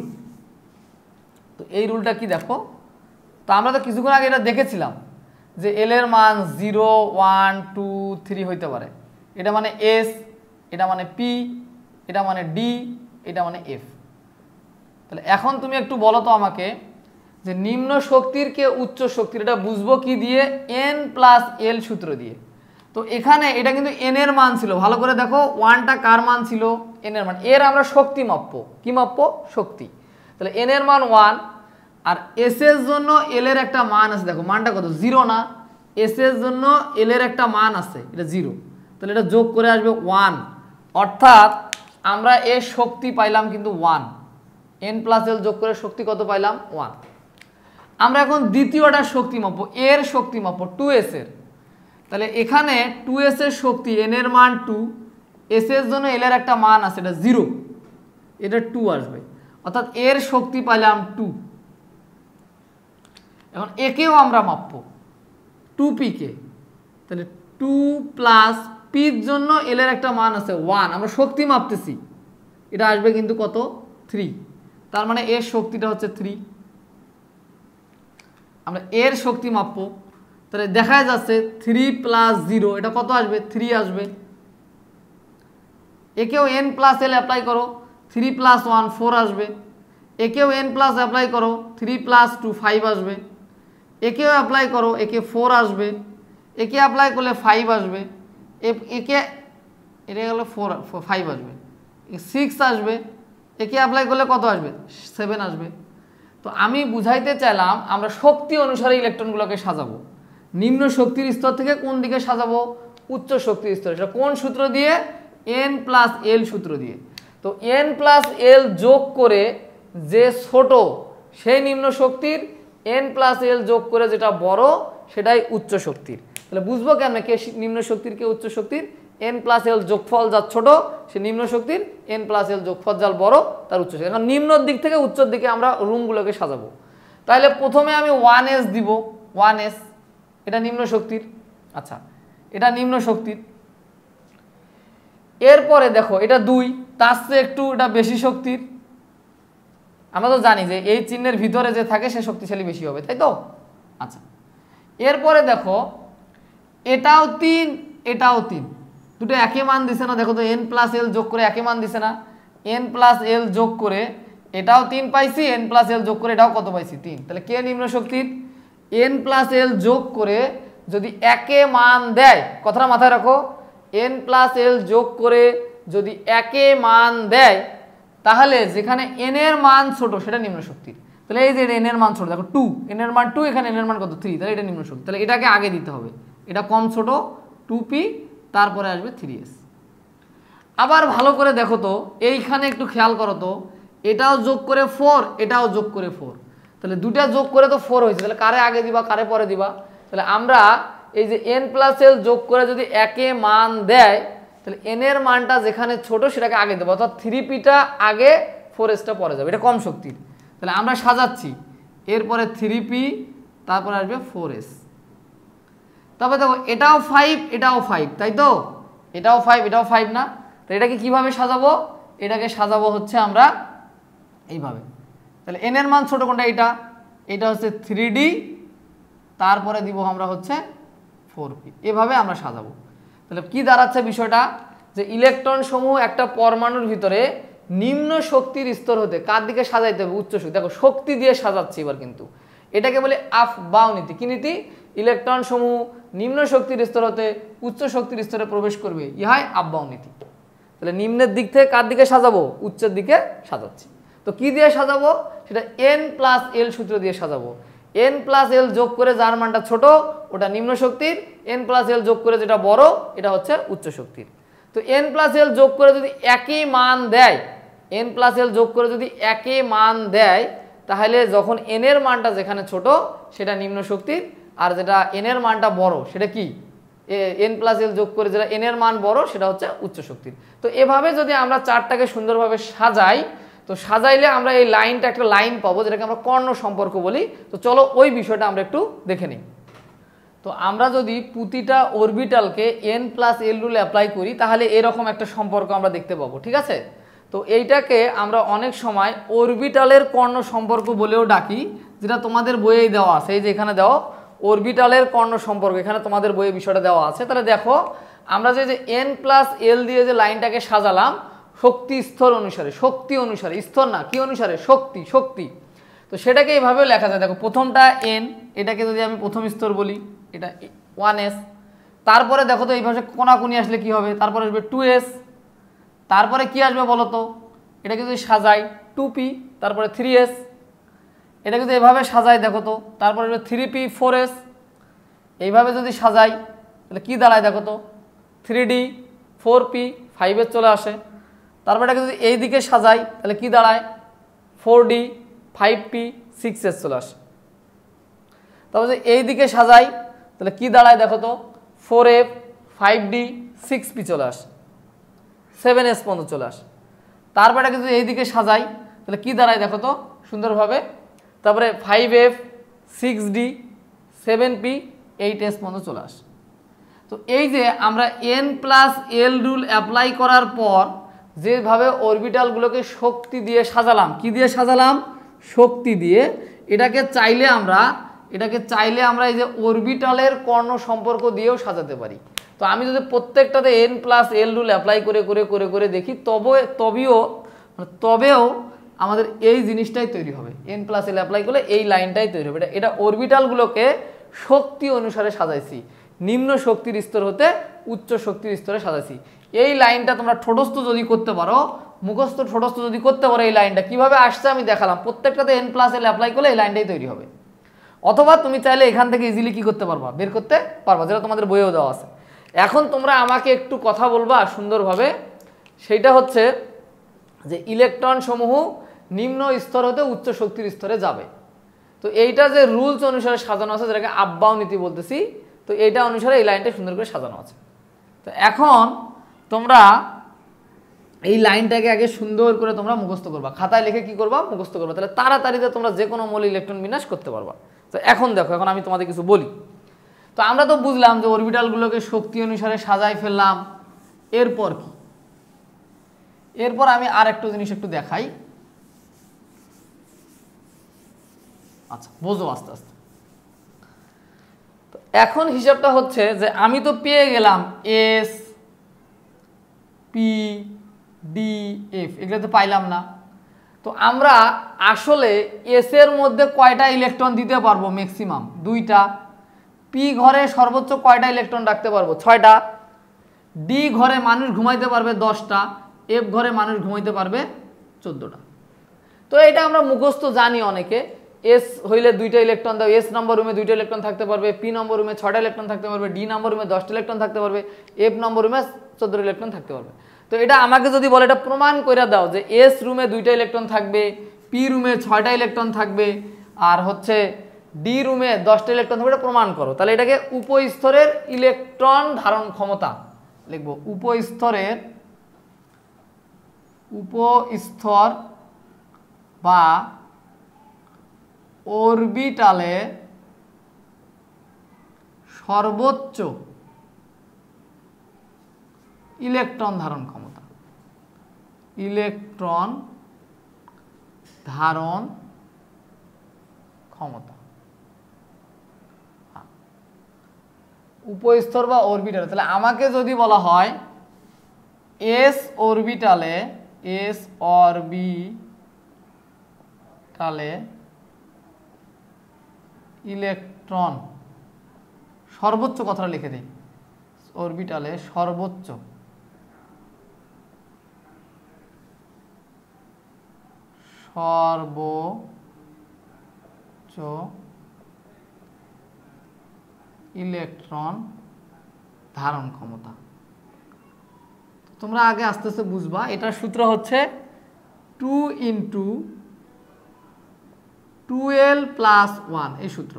তো এই রুলটা কি দেখো তো? আমরা তো কিছুক্ষণ আগে এটা দেখেছিলাম যে এল এর মান 0 1 2 3 হইতে পারে। এটা মানে s, এটা মানে p, এটা মানে d, এটা মানে f। তাহলে এখন তুমি একটু বলো তো আমাকে যে নিম্ন শক্তির কে উচ্চ শক্তির, এটা বুঝবো কি দিয়ে? n+l সূত্র দিয়ে। তো এখানে এটা কিন্তু n এর মান ছিল, ভালো করে দেখো। 1টা কার মান ছিল? n এর মান। এর আমরা শক্তি মাপবো। কি মাপবো? শক্তি। তাহলে n এর মান 1, আর s এর জন্য l এর একটা মান আছে। দেখো মানটা কত? 0 না? s এর জন্য l এর একটা মান আছে, এটা 0। তাহলে এটা যোগ করে আসবে 1, অর্থাৎ আমরা এর শক্তি পাইলাম কিন্তু 1। n+l যোগ করে শক্তি কত পাইলাম? 1। আমরা এখন দ্বিতীয়টা শক্তি মাপবো, এর শক্তি মাপবো 2s এর। তাহলে এখানে 2s এর শক্তি, n এর মান 2, s এর জন্য l এর একটা মান আছে, এটা 0, এটা 2 আসবে, অর্থাৎ এর শক্তি পাইলাম 2। এখন একেও আমরা মাপবো, 2p কে। তাহলে 2+p এর জন্য l এর একটা মান আছে 1, আমরা শক্তি মাপতেছি, এটা আসবে কিন্তু কত? 3। তার মানে এর শক্তিটা হচ্ছে 3। আমরা এর শক্তি মাপবো, তাহলে দেখা যাচ্ছে 3+0, এটা কত আসবে? 3 আসবে। একেও n+l অ্যাপ্লাই করো, 3+1 4 আসবে। একেও n+ অ্যাপ্লাই করো, 3+2 5 আসবে। একেও অ্যাপ্লাই করো, একে 4 আসবে। একে অ্যাপ্লাই করলে 5 আসবে। একে এটা গেলে 5 আসবে, 6 আসবে, একে অ্যাপ্লাই করলে কত আসবে 7 আসবে। তো আমি বুঝাইতে চাইলাম আমরা শক্তি অনুসারে ইলেকট্রনগুলোকে সাজাবো, নিম্ন শক্তির স্তর থেকে কোন দিকে সাজাবো, উচ্চ শক্তির স্তর। সেটা কোন সূত্র দিয়ে, n+l সূত্র দিয়ে। তো n+l যোগ করে যে ছোট সেই নিম্ন শক্তির, n+l যোগ করে যেটা বড় সেটাই উচ্চ শক্তির। তাহলে বুঝবো কেন কে নিম্ন শক্তির কে উচ্চ শক্তির, n+l যোগফল যার ছোট সে নিম্ন শক্তির, n+l যোগফল যার বড় তার উচ্চ শক্তির। এখন নিম্নর দিক থেকে উচ্চর দিকে আমরা রুমগুলোকে সাজাবো। তাহলে প্রথমে আমি 1s দিব, 1s এটা নিম্ন শক্তির। আচ্ছা, এটা নিম্ন শক্তির। এরপরে দেখো এটা 2, তার চেয়ে একটু এটা বেশি শক্তির। আমরা তো জানি যে এই চিহ্নের ভিতরে যে থাকে সে শক্তিশালী বেশি হবে, তাই তো? আচ্ছা, এরপরে দেখো এটাও 3, এটাও 3, দুটো একই মান দিছে না? দেখো তো n+l যোগ করে একই মান দিছে না? n+l যোগ করে এটাও 3 পাইছি, n+l যোগ করে এটাও কত পাইছি 3। তাহলে কে নিম্ন শক্তির? n+l যোগ করে যদি একে মান দেয়, কথাটা মাথায় রাখো, n+l যোগ করে যদি একে মান দেয় তাহলে যেখানে n এর মান ছোট সেটা নিম্ন শক্তির। তাহলে এই যে n এর মান ছোট, দেখো 2, n এর মান 2, এখানে n এর মান কত 3, তাহলে এটা নিম্ন শক্তি। তাহলে এটাকে আগে দিতে হবে, এটা কম ছোট 2p, তারপরে আসবে 3s। আবার ভালো করে দেখো তো, এইখানে একটু খেয়াল করো তো, এটাও যোগ করে 4, এটাও যোগ করে 4, তাহলে দুটা যোগ করে তো 4 হয়েছে। তাহলে কারে আগে দিবা কারে পরে দিবা? তাহলে আমরা এই যে n+l যোগ করে যদি একে মান দেয় তাহলে n এর মানটা যেখানে ছোট সেটাকে আগে দেবো, অর্থাৎ 3pটা আগে 4sটা পরে যাবে, এটা কম শক্তির। তাহলে আমরা সাজাচ্ছি, এরপরে 3p, তারপরে আসবে 4s। তারপরে দেখো এটাও 5, এটাও 5, তাই তো? এটাও 5, এটাও 5 না? তো এটাকে কিভাবে সাজাবো? এটাকে সাজাবো হচ্ছে আমরা এইভাবে। তাহলে n এর মান ছোট কোনটা? এটা হচ্ছে 3d, তারপরে দিব আমরা হচ্ছে 4p, এভাবে আমরা সাজাবো। তাহলে কি দাঁড়াচ্ছে বিষয়টা, যে ইলেকট্রন সমূহ একটা পরমাণুর ভিতরে নিম্ন শক্তির স্তর হতে কার দিকে সাজাইতে হবে, উচ্চ শক্তি। দেখো শক্তি দিয়ে সাজাচ্ছি এবার, কিন্তু এটাকে বলে আফবাউ নীতি। কি নীতি? ইলেকট্রন সমূহ নিম্ন শক্তির স্তর হতে উচ্চ শক্তির স্তরে প্রবেশ করবে, ইহাই আফবাউ নীতি। তাহলে নিম্নের দিক থেকে কার দিকে সাজাবো, উচ্চের দিকে সাজাচ্ছি। তো কি দিয়ে সাজাবো? সেটা n+l সূত্র দিয়ে সাজাবো। n+l যোগ করে যার মানটা ছোট ওটা নিম্ন শক্তির, n+l যোগ করে যেটা বড় এটা হচ্ছে উচ্চ শক্তির। তো n+l যোগ করে যদি একই মান দেয়, n+l যোগ করে যদি একই মান দেয় তাহলে যখন n এর মানটা যেখানে ছোট সেটা নিম্ন শক্তির, আর যেটা n এর মানটা বড় সেটা কি, n+l যোগ করে যেটা n এর মান বড় সেটা হচ্ছে উচ্চ শক্তির। তো এভাবে যদি আমরা চারটাকে সুন্দরভাবে সাজাই, তো সাজাইলে আমরা এই লাইনটা একটা লাইন পাবো যেটাকে আমরা কর্ণ সম্পর্ক বলি। তো চলো ওই বিষয়টা আমরা একটু দেখে নিই। তো আমরা যদি প্রতিটা অরবিটালকে n+l রুল অ্যাপ্লাই করি তাহলে এরকম একটা সম্পর্ক আমরা দেখতে পাবো, ঠিক আছে? তো এইটাকে আমরা অনেক সময় অরবিটালের কর্ণ সম্পর্ক বলেও ডাকি, যেটা তোমাদের বইয়েই দেওয়া আছে। এই যে এখানে দেওয়া অরবিটালের কর্ণ সম্পর্ক, এখানে তোমাদের বইয়ে বিষয়টা দেওয়া আছে। তাহলে দেখো আমরা যে n+l দিয়ে যে লাইনটাকে সাজালাম শক্তি স্তর অনুসারে, শক্তি অনুসারে, স্তর না, কি অনুসারে, শক্তি, শক্তি। তো সেটাকে এইভাবে লেখা যায়। দেখো প্রথমটা n, এটাকে যদি আমি প্রথম স্তর বলি এটা 1s, তারপরে দেখো তো এইভাবে কোনাকুনি আসলে কি হবে, তারপরে আসবে 2s, তারপরে কি আসবে বলো তো, এটাকে যদি সাজাই 2p, তারপরে 3s, এটাকে যদি এভাবে সাজাই দেখো তো, তারপরে আসবে 3p 4s, এইভাবে যদি সাজাই তাহলে কি দাঁড়ায় দেখো তো, 3d 4p 5s চলে আসে। তারপর এটাকে যদি এই দিকে সাজাই তাহলে কি দাঁড়ায়, 4d 5p 6s চলে আসে। তারপর যদি এই দিকে সাজাই তাহলে কি দাঁড়ায় দেখো তো, 4f 5d 6p চলে আসে, 7s পর্যন্ত চলে আসে। তারপর এটাকে যদি এই দিকে সাজাই তাহলে কি দাঁড়ায় দেখো তো সুন্দরভাবে, তারপরে 5f 6d 7p 8s পর্যন্ত চলে আসে। তো এই যে আমরা n+l রুল অ্যাপ্লাই করার পর যেভাবে অরবিটালগুলোকে শক্তি দিয়ে সাজালাম, কি দিয়ে সাজালাম, শক্তি দিয়ে, এটাকে চাইলে আমরা এই যে অরবিটালের কর্ণ সম্পর্ক দিয়েও সাজাতে পারি। তো আমি যদি প্রত্যেকটাতে n+l রুল অ্যাপ্লাই করে করে করে করে দেখি তবেও আমাদের এই জিনিসটাই তৈরি হবে, n+l অ্যাপ্লাই করলে এই লাইনটাই তৈরি হবে। এটা অরবিটালগুলোকে শক্তি অনুসারে সাজাইছি, নিম্ন শক্তির স্তর হতে উচ্চ শক্তির স্তরে সাজাইছি। এই লাইনটা তোমরা ঠোঁটস্থ যদি করতে পারো, মুখস্থ ঠোঁটস্থ যদি করতে পারো, এই লাইনটা কিভাবে আসছে আমি দেখালাম। প্রত্যেকটাতে n+l অ্যাপ্লাই করলে এই লাইনটাই তৈরি হবে। অথবা তুমি চাইলে এখান থেকে ইজিলি কি করতে পারবা, বের করতে পারবা, যেটা তোমাদের বইয়েও দেওয়া আছে। এখন তোমরা আমাকে একটু কথা বলবা সুন্দরভাবে, সেইটা হচ্ছে যে ইলেকট্রন সমূহ নিম্ন স্তর হতে উচ্চ শক্তির স্তরে যাবে। তো এইটা যে রুলস অনুসারে সাজানো আছে, যেটাকে আব্বাও নীতি বলতেছি, তো এইটা অনুসারে এই লাইনটা সুন্দর করে সাজানো আছে। তো এখন তোমরা এই লাইনটাকে আগে সুন্দর করে তোমরা মুখস্থ করবা, খাতায় লিখে কি করবা, মুখস্থ করবা, তাহলে তাড়াতাড়িতে তোমরা যে কোনো মৌলিক ইলেকট্রন বিন্যাস করতে পারবা। তো এখন দেখো, এখন আমি তোমাদের কিছু বলি। তো আমরা তো বুঝলাম যে অরবিটালগুলোকে শক্তি অনুসারে সাজাই ফেললাম। এরপর কি, এরপর আমি আর একটা জিনিস একটু দেখাই। আচ্ছা বোঝো আস্তে আস্তে। তো এখন হিসাবটা হচ্ছে যে আমি তো পেয়ে গেলাম এস, পি, ডি, এফ, এগুলো তো পাইলাম না। তো আমরা আসলে এস এর মধ্যে কয়টা ইলেকট্রন দিতে পারবো, ম্যাক্সিমাম 2টা। পি ঘরে সর্বোচ্চ কয়টা ইলেকট্রন রাখতে পারবো, 6টা। ডি ঘরে মানুষ ঘুমাইতে পারবে 10টা, এফ ঘরে মানুষ ঘুমাইতে পারবে 14টা। তো এটা আমরা মুখস্থ জানি অনেকে। এস হইলে 2টা ইলেকট্রন দাও, এস নম্বর রুমে 2টা ইলেকট্রন থাকতে পারবে, পি নম্বর রুমে 6টা ইলেকট্রন থাকতে পারবে, ডি নম্বর রুমে 10টা ইলেকট্রন থাকতে পারবে, এফ নম্বর রুমে 14টা ইলেকট্রন থাকতে পারবে। তো এটা আমাকে যদি বলে এটা প্রমাণ করে দাও যে এস রুমে 2টা ইলেকট্রন থাকবে, পি রুমে 6টা ইলেকট্রন থাকবে, আর হচ্ছে ডি রুমে 10টা ইলেকট্রন থাকবে, এটা প্রমাণ করো। তাহলে এটাকে উপস্তরের ইলেকট্রন ধারণ ক্ষমতা লিখবো। উপস্তরের, উপস্তর বা অরবিটালে সর্বোচ্চ ইলেকট্রন ধারণ ক্ষমতা, ইলেকট্রন ধারণ ক্ষমতা। উপস্তর বা অরবিটালে, তাহলে আমাকে যদি বলা হয় এস অরবিটালে, এস অরবিটালে ইলেকট্রন সর্বোচ্চ, কথাটা লিখে দিই, অরবিটালে সর্বোচ্চ সর্বোচ্চ ইলেকট্রন ধারণ ক্ষমতা। তোমরা আগে আস্তে আস্তে বুঝবা। এটার সূত্র হচ্ছে 2 × 12+1, এই সূত্র।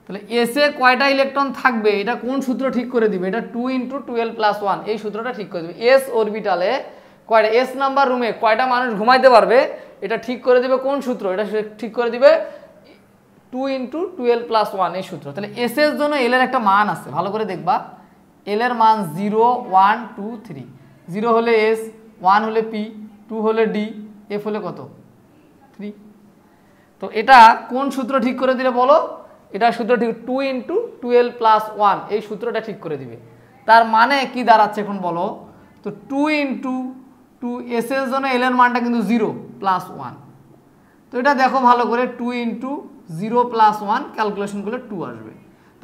তাহলে এস এ কয়টা ইলেকট্রন থাকবে, এটা কোন সূত্র ঠিক করে দিবে, এটা 2 × 12+1, এই সূত্রটা ঠিক করে দিবে। এস অরবিটালে কয়টা, এস নাম্বার রুমে কয়টা মানুষ ঘুমাইতে পারবে, এটা ঠিক করে দিবে কোন সূত্র, এটা ঠিক করে দিবে 2 × 12+1, এই সূত্র। তাহলে এস এর জন্য এল এর একটা মান আছে, ভালো করে দেখবা। এল এর মান 0, 1, 2, 3। 0 হলে এস, 1 হলে পি, 2 হলে ডি, এফ হলে কত, 3। তো এটা কোন সূত্র ঠিক করে দিলে বলো, এটা সূত্র ঠিক 2 × 12+1, এই সূত্রটা ঠিক করে দিবে। তার মানে কি দাঁড়াচ্ছে এখন বলো তো, 2 × 2, এস এর জন্য এল এর মানটা কিন্তু 0+1। তো এটা দেখো ভালো করে, 2 × 0+1 ক্যালকুলেশন করলে 2 আসবে।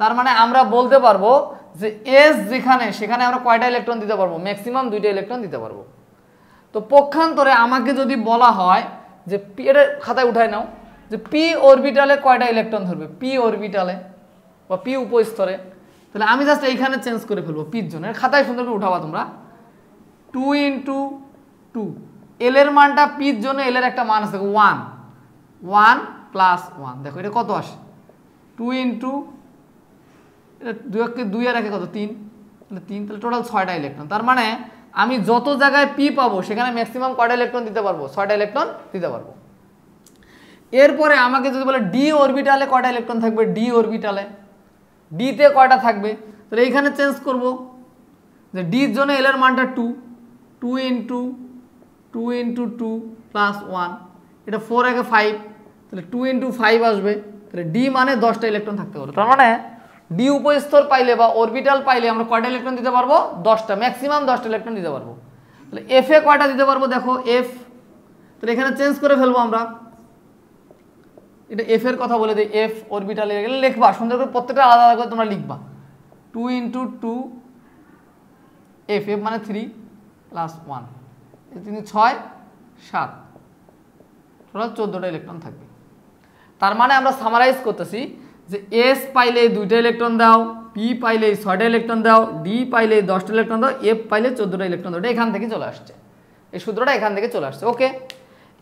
তার মানে আমরা বলতে পারবো যে এস যেখানে, সেখানে আমরা কয়টা ইলেকট্রন দিতে পারবো, ম্যাক্সিমাম 2টা ইলেকট্রন দিতে পারবো। তো পক্ষান্তরে আমাকে যদি বলা হয় যে পি, এটা খাতায় উঠায় নাও, যে পি অরবিটালে কয়টা ইলেকট্রন ধরবে, পি অরবিটালে বা পি উপস্তরে, তাহলে আমি জাস্ট এইখানে চেঞ্জ করে ফেলবো পির জন্য। খাতায় সুন্দর করে উঠাবা তোমরা। 2 × 2, এল এর মানটা পির জন্য, এল এর একটা মান আছে 1, 1+1, দেখো এটা কত আসে, 2 × এটা 2 আর 1 কত, 3, তাহলে 3, তাহলে টোটাল 6টা ইলেকট্রন। তার মানে আমি যত জায়গায় পি পাবো সেখানে ম্যাক্সিমাম কয়টা ইলেকট্রন দিতে পারবো, 6টা ইলেকট্রন দিতে পারবো। এরপরে আমাকে যদি বলে ডি অরবিটালে কয়টা ইলেকট্রন থাকবে, ডি অরবিটালে, ডিতে কয়টা থাকবে, তাহলে এইখানে চেঞ্জ করব যে ডির জন্য এল এর মানটা 2, 2 × 2+1, এটা 4 আগে 5, তাহলে 2 × 5 আসবে। তাহলে ডি মানে 10টা ইলেকট্রন থাকতে পারবে। তার মানে ডি উপস্তর পাইলে বা অরবিটাল পাইলে আমরা কয়টা ইলেকট্রন দিতে পারবো, 10টা, ম্যাক্সিমাম 10টা ইলেকট্রন দিতে পারবো। তাহলে এফ এ কয়টা দিতে পারবো, দেখো এফ, তাহলে এখানে চেঞ্জ করে ফেলবো আমরা, এটা এফ এর কথা বলে দিই। এফ অরবিটালে লিখবা সুন্দর করে, প্রত্যেকটা আলাদা আলাদা করে তোমরা লিখবা। 2 2 ইন্টু 2 এফ, এফ মানে 3 প্লাস 1, 3 6 7, টোটাল 14টা ইলেকট্রন থাকবে। তার মানে আমরা সামারাইজ করতেছি যে এস পাইলে 2টা ইলেকট্রন দাও, পি পাইলে 6টা ইলেকট্রন দাও, ডি পাইলে 10টা ইলেকট্রন দাও, এফ পাইলে 14টা ইলেকট্রন দাও। এটা এখান থেকে চলে আসছে, এই সূত্রটা এখান থেকে চলে আসছে। ওকে,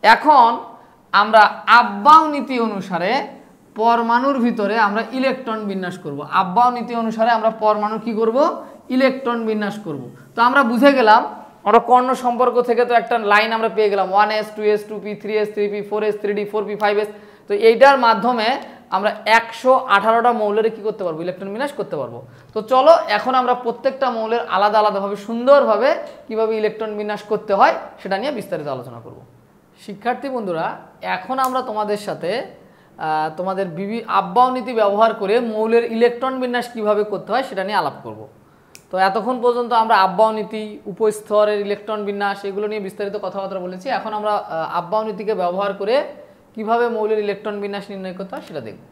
এখন আমরা আব্বাও নীতি অনুসারে পরমাণুর ভিতরে আমরা ইলেকট্রন বিন্যাস করব। আব্বাও নীতি অনুসারে আমরা পরমাণু কি করব? ইলেকট্রন বিন্যাস করব। তো আমরা বুঝে গেলাম, আমরা কর্ণ সম্পর্ক থেকে তো একটা লাইন আমরা পেয়ে গেলাম 1s 2s 2p 3s 3p 4s 3d 4p 5s। তো এইটার মাধ্যমে আমরা 118টা মৌলের কি করতে পারবো? ইলেকট্রন বিন্যাস করতে পারবো। তো চলো এখন আমরা প্রত্যেকটা মৌলের আলাদা আলাদাভাবে সুন্দরভাবে কিভাবে ইলেকট্রন বিন্যাস করতে হয় সেটা নিয়ে বিস্তারিত আলোচনা করব। শিক্ষার্থী বন্ধুরা, এখন আমরা তোমাদের সাথে তোমাদের আব্বাও নীতি ব্যবহার করে মৌলের ইলেকট্রন বিন্যাস কিভাবে করতে হয় সেটা নিয়ে আলাপ করব। তো এতক্ষণ পর্যন্ত আমরা আব্বাও নীতি, উপস্তরের ইলেকট্রন বিন্যাস এগুলো নিয়ে বিস্তারিত কথাবার্তা বলেছি। এখন আমরা আব্বাও নীতিকে ব্যবহার করে কিভাবে মৌলের ইলেকট্রন বিন্যাস নির্ণয় করতে হয় সেটা দেখব।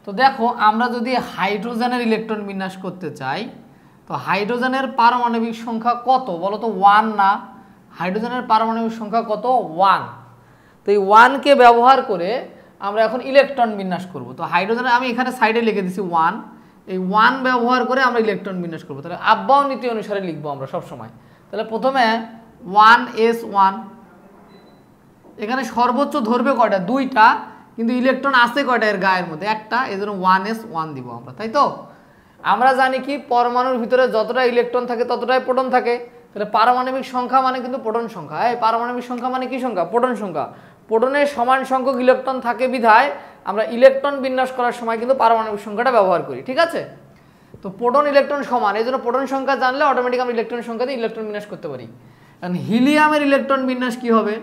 তো দেখো, আমরা যদি হাইড্রোজেনের ইলেকট্রন বিন্যাস করতে চাই, তো হাইড্রোজেনের পারমাণবিক সংখ্যা কত বলো তো? 1 না? হাইড্রোজেনের পারমাণবিক সংখ্যা কত? 1। তো এই 1কে ব্যবহার করে আমরা এখন ইলেকট্রন বিন্যাস করব। তো হাইড্রোজেনের আমি এখানে সাইডে লিখে দিছি 1, এই 1 ব্যবহার করে আমরা ইলেকট্রন বিন্যাস করব। তাহলে আব্বাও নীতি অনুসারে লিখবো আমরা সব সময়। তাহলে প্রথমে 1s1, এখানে সর্বোচ্চ ধরবে কয়টা? 2টা, কিন্তু ইলেকট্রন আছে কয়টা এর গায়ের মধ্যে? একটা, এজন্য 1s1 দিব আমরা, তাই তো? আমরা জানি কি পরমাণুর ভিতরে যতটা ইলেকট্রন থাকে ততটাই প্রোটন থাকে। তাহলে পারমাণবিক সংখ্যা মানে কিন্তু প্রোটন সংখ্যা। এই পারমাণবিক সংখ্যা মানে কি সংখ্যা? প্রোটন সংখ্যা। প্রোটনের সমান সংখ্যক ইলেকট্রন থাকে বিধায় আমরা ইলেকট্রন বিন্যাস করার সময় কিন্তু পারমাণবিক সংখ্যাটা ব্যবহার করি, ঠিক আছে? তো প্রোটন ইলেকট্রন সমান, এই জন্য প্রোটন সংখ্যা জানলে অটোমেটিক আমরা ইলেকট্রন সংখ্যা দিয়ে ইলেকট্রন বিন্যাস করতে পারি। কারণ হিলিয়ামের ইলেকট্রন বিন্যাস কি হবে?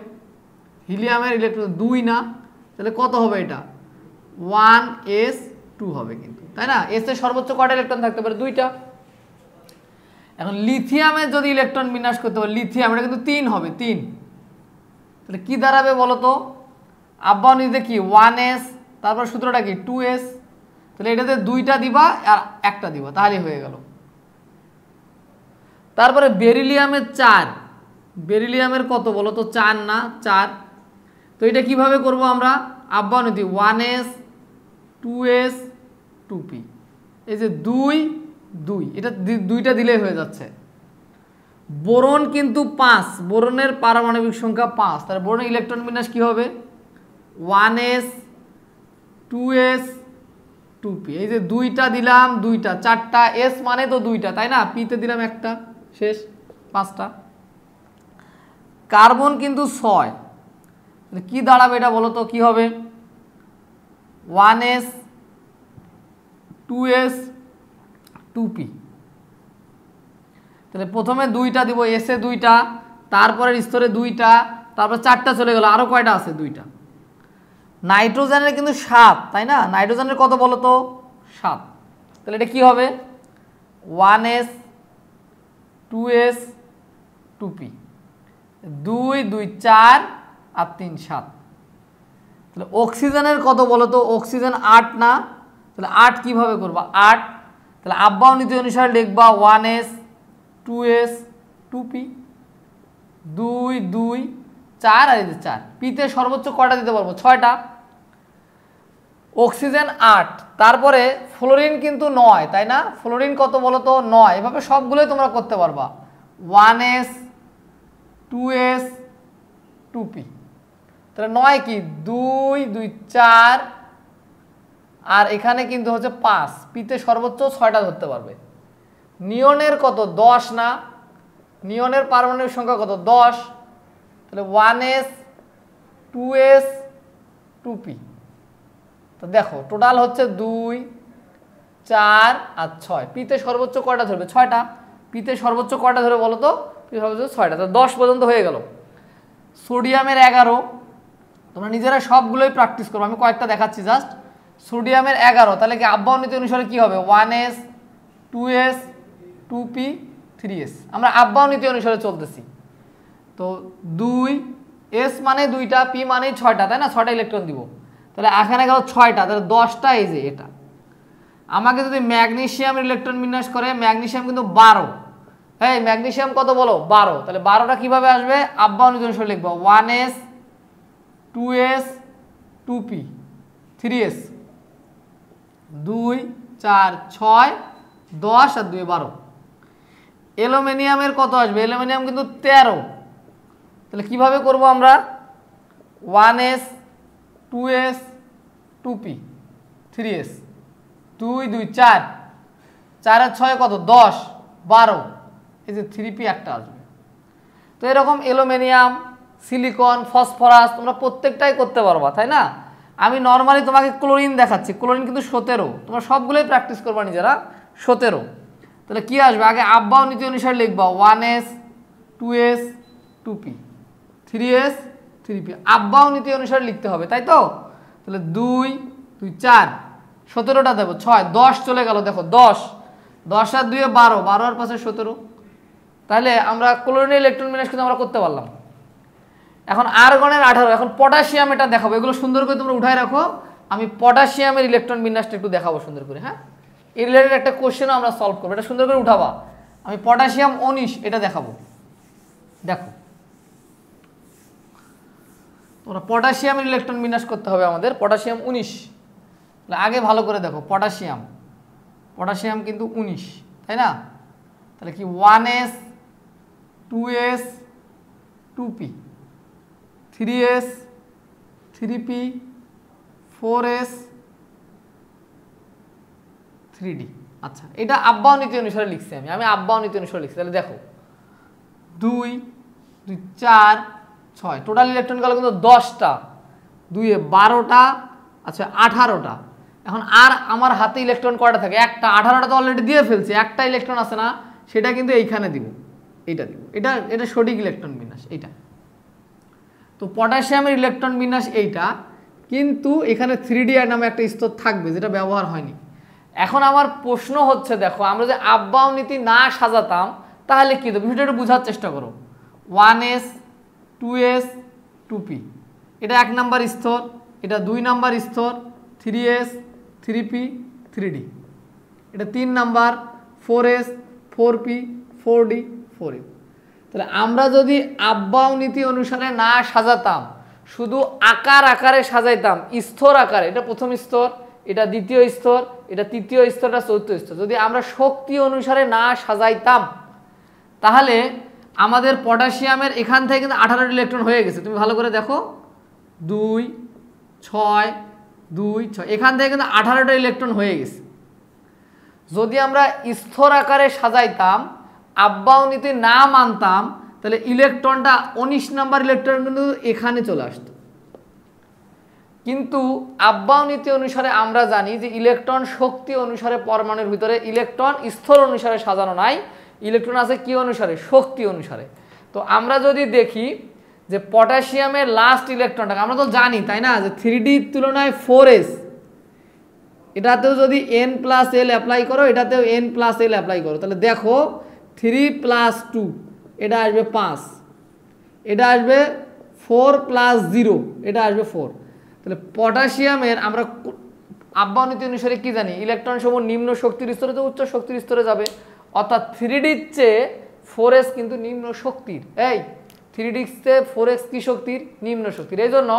হিলিয়ামের ইলেকট্রন 2 না? তাহলে কত হবে এটা? 1s2 হবে কিন্তু, তাই না? এস এর সর্বোচ্চ কয়টা ইলেকট্রন থাকতে পারে? 2টা। এখন লিথিয়ামের যদি ইলেকট্রন বিন্যাস করতে পারে, লিথিয়াম এটা কিন্তু 3 হবে, 3। তাহলে কি দাঁড়াবে বলো তো? আব্বাও নীতিতে কি? 1s, তারপর সূত্রটা কি? 2s। তাহলে এটাতে 2টা দিবা আর একটা দিবা, তাহলেই হয়ে গেল। তারপরে বেরিলিয়ামের 4, বেরিলিয়ামের কত বলো তো? 4 না? 4। তো এটা কিভাবে করব আমরা? আব্বাও নীতি 1s 2s 2p, এই যে 2 2, এটা 2টা দিলেই হয়ে যাচ্ছে। বোরন কিন্তু 5, বোরনের পারমাণবিক সংখ্যা 5, তাহলে বোরনের ইলেকট্রন বিন্যাস কি হবে? 1s 2s 2p, এই যে 2টা দিলাম, 2টা, 4টা, s মানে তো 2টা, তাই না? p তে দিলাম একটা, শেষ, 5টা। কার্বন কিন্তু 6, কি দাঁড়াবে এটা বলো তো? কি হবে? 1s 2s 2p। তাহলে প্রথমে 2টা দিব, এসে 2টা, তারপরে স্তরে 2টা, তারপর 4টা চলে গেল, আরো কয়টা আছে? 2টা। নাইট্রোজেনের কিন্তু 7, তাই না? নাইট্রোজেনের কত বলো তো? 7। তাহলে এটা কি হবে? 1s 2s 2p, 2 2 4 আর 3 7। তাহলে অক্সিজেনের কত বলো তো? অক্সিজেন 8 না? তাহলে 8 কিভাবে করবা? 8, তাহলে আব্বাও নীতি অনুসারে লিখবা 1s 2s 2p, 2 2 4 আর এই যে 4। পিতে সর্বোচ্চ কয়টা দিতে পারবো? 6টা। অক্সিজেন 8, তারপরে ফ্লোরিন কিন্তু 9, তাই না? ফ্লোরিন কত বলো তো? 9। এভাবে সবগুলোই তোমরা করতে পারবা। 1s 2s 2p, তাহলে 9 কি? 2 2 4 আর এখানে কিন্তু হচ্ছে 5, পিতে সর্বোচ্চ 6টা ধরতে পারবে। নিয়নের কত? 10 না? নিয়নের পারমাণবিক সংখ্যা কত? 10। তাহলে 1s 2s 2p। তো দেখো টোটাল হচ্ছে 2 4 আর 6, পিতে সর্বোচ্চ কয়টা ধরবে? 6টা। পিতে সর্বোচ্চ কয়টা ধরে বলো তো? পিতে সর্বোচ্চ 6টা, তো 10 পর্যন্ত হয়ে গেল। সোডিয়ামের 11, তোমরা নিজেরা সবগুলোই প্র্যাকটিস করো, আমি কয়েকটা দেখাচ্ছি জাস্ট। সোডিয়ামের 11, তাহলে কি আব্বাও নীতি অনুসারে কি হবে? 1s 2s 2p 3s। আমরা আব্বাও নীতি অনুসারে চলতেছি। তো 2 s মানে 2টা, p মানে 6টা, তাই না? 6টা ইলেকট্রন দিব। তাহলে এখানে গেল 6টা, তাহলে 10টা, এই যে এটা। আমাকে যদি ম্যাগনেসিয়ামের ইলেকট্রন বিন্যাস করে, ম্যাগনেসিয়াম কিন্তু 12, হ্যাঁ ম্যাগনেসিয়াম কত বলো 12, তাহলে 12টা কিভাবে আসবে, আপ বাউ নীতি অনুসারে লিখবো 1s 2s 2p 3s 2 4 6 10 আর 2 12। অ্যালুমিনিয়ামের কত আসবে, অ্যালুমিনিয়াম কিন্তু 13, তাহলে কিভাবে করব আমরা 1s 2s 2p 3s 2 2 4 4 আর 6 কত 10 12, এই যে 3p একটা আসবে। তো এরকম অ্যালুমিনিয়াম, সিলিকন, ফসফরাস তোমরা প্রত্যেকটাই করতে পারবা, তাই না? আমি নর্মালি তোমাকে ক্লোরিন দেখাচ্ছি, ক্লোরিন কিন্তু 17, তোমরা সবগুলোই প্র্যাকটিস করবা নিজেরা 17। তাহলে কি আসবে, আগে আপ বাউ নীতি অনুসারে লিখবা 1s 2s 2p 3s 3p, up বাউ নীতি অনুসারে লিখতে হবে, তাই তো? তাহলে 2 2 4 17টা দেবো, 6 10 চলে গেল, দেখো 10 10 আর 2 12, 12 আর 5 17। তাহলে আমরা ক্লোরিনের ইলেকট্রন বিন্যাস কিন্তু আমরা করতে পারলাম। এখন আর্গনের 18। এখন পটাশিয়াম এটা দেখাবো, এগুলো সুন্দর করে তোমরা উঠায় রাখো, আমি পটাশিয়ামের ইলেকট্রন বিন্যাসটা একটু দেখাবো সুন্দর করে। হ্যাঁ, এই রিলেটেড একটা কোশ্চেনও আমরা সলভ করবো, এটা সুন্দর করে উঠাবা। আমি পটাশিয়াম 19 এটা দেখাবো, দেখো তোমরা পটাশিয়ামের ইলেকট্রন বিন্যাস করতে হবে আমাদের, পটাশিয়াম 19। আগে ভালো করে দেখো, পটাশিয়াম পটাশিয়াম কিন্তু 19, তাই না? তাহলে কি 1s 2s 2p 3s 3p 4s 3d। আচ্ছা, এটা আপ বাউ নীতি অনুসারে লিখছি আমি আপ বাউ নীতি অনুসারে লিখছি। তাহলে দেখো 2 2 4 6, টোটাল ইলেকট্রন গেল কিন্তু 10টা, 2 এ 12টা, আচ্ছা 18টা। এখন আর আমার হাতে ইলেকট্রন কয়টা থাকে, একটা। 18টা তো অলরেডি দিয়ে ফেলছি, একটা ইলেকট্রন আছে না, সেটা কিন্তু এইখানে দিব, এইটা দিব, এটা সঠিক ইলেকট্রন বিন্যাস এইটা। তো পটাশিয়ামের ইলেকট্রন বিন্যাস এইটা, কিন্তু এখানে 3d নামে একটা স্তর থাকবে যেটা ব্যবহার হয়নি। এখন আমার প্রশ্ন হচ্ছে, দেখো আমরা যে আপ বাউ নীতি না সাজাতাম তাহলে কি হতো, বিষয়টা একটু বোঝার চেষ্টা করো। 1s 2s 2p এটা 1 নাম্বার স্তর, এটা 2 নাম্বার স্তর, 3s 3p 3d এটা 3 number, 4s 4p 4d 4f। তাহলে আমরা যদি আপ বাউ নীতি অনুসারে না সাজাতাম, শুধু আকার আকারে সাজাইতাম, স্তর আকারে, এটা প্রথম স্তর, এটা দ্বিতীয় স্তর, এটা তৃতীয় স্তর, এটা চতুর্থ স্তর, যদি আমরা শক্তি অনুসারে না সাজাইতাম তাহলে আমাদের পটাশিয়ামের এখান থেকে কিন্তু 18টা ইলেকট্রন হয়ে গেছে। তুমি ভালো করে দেখো 2 6 2 6, এখান থেকে কিন্তু 18টা ইলেকট্রন হয়ে গেছে। যদি আমরা স্তর আকারে সাজাইতাম, আপ বাউ নীতি না মানতাম, তাহলে ইলেকট্রনটা 19 নাম্বার ইলেকট্রন কিন্তু এখানে চলে আসতো। কিন্তু আপ বাউ নীতি অনুসারে আমরা জানি যে ইলেকট্রন শক্তি অনুসারে পরমাণুর ভিতরে, ইলেকট্রন স্তর অনুসারে সাজানো নাই, ইলেকট্রন আছে কি অনুসারে, শক্তি অনুসারে। তো আমরা যদি দেখি যে পটাশিয়ামের লাস্ট ইলেকট্রনটা আমরা তো জানি, তাই না, যে 3d তুলনায় 4s, এটাতেও যদি n + l অ্যাপ্লাই করো, এটাতেও n + l অ্যাপ্লাই করো, তাহলে দেখো 3 + 2 এটা আসবে 5, এটা আসবে 4 + 0 এটা আসবে 4। তাহলে পটাশিয়ামের আমরা আপ বাউ নীতি অনুসারে কি জানি, ইলেকট্রন সমূহ নিম্ন শক্তির স্তরে তো উচ্চ শক্তির স্তরে যাবে, অর্থাৎ 3d এর চেয়ে 4s কিন্তু নিম্ন শক্তির। এই 3d এর চেয়ে 4s কি শক্তির, নিম্ন শক্তির। এই জন্য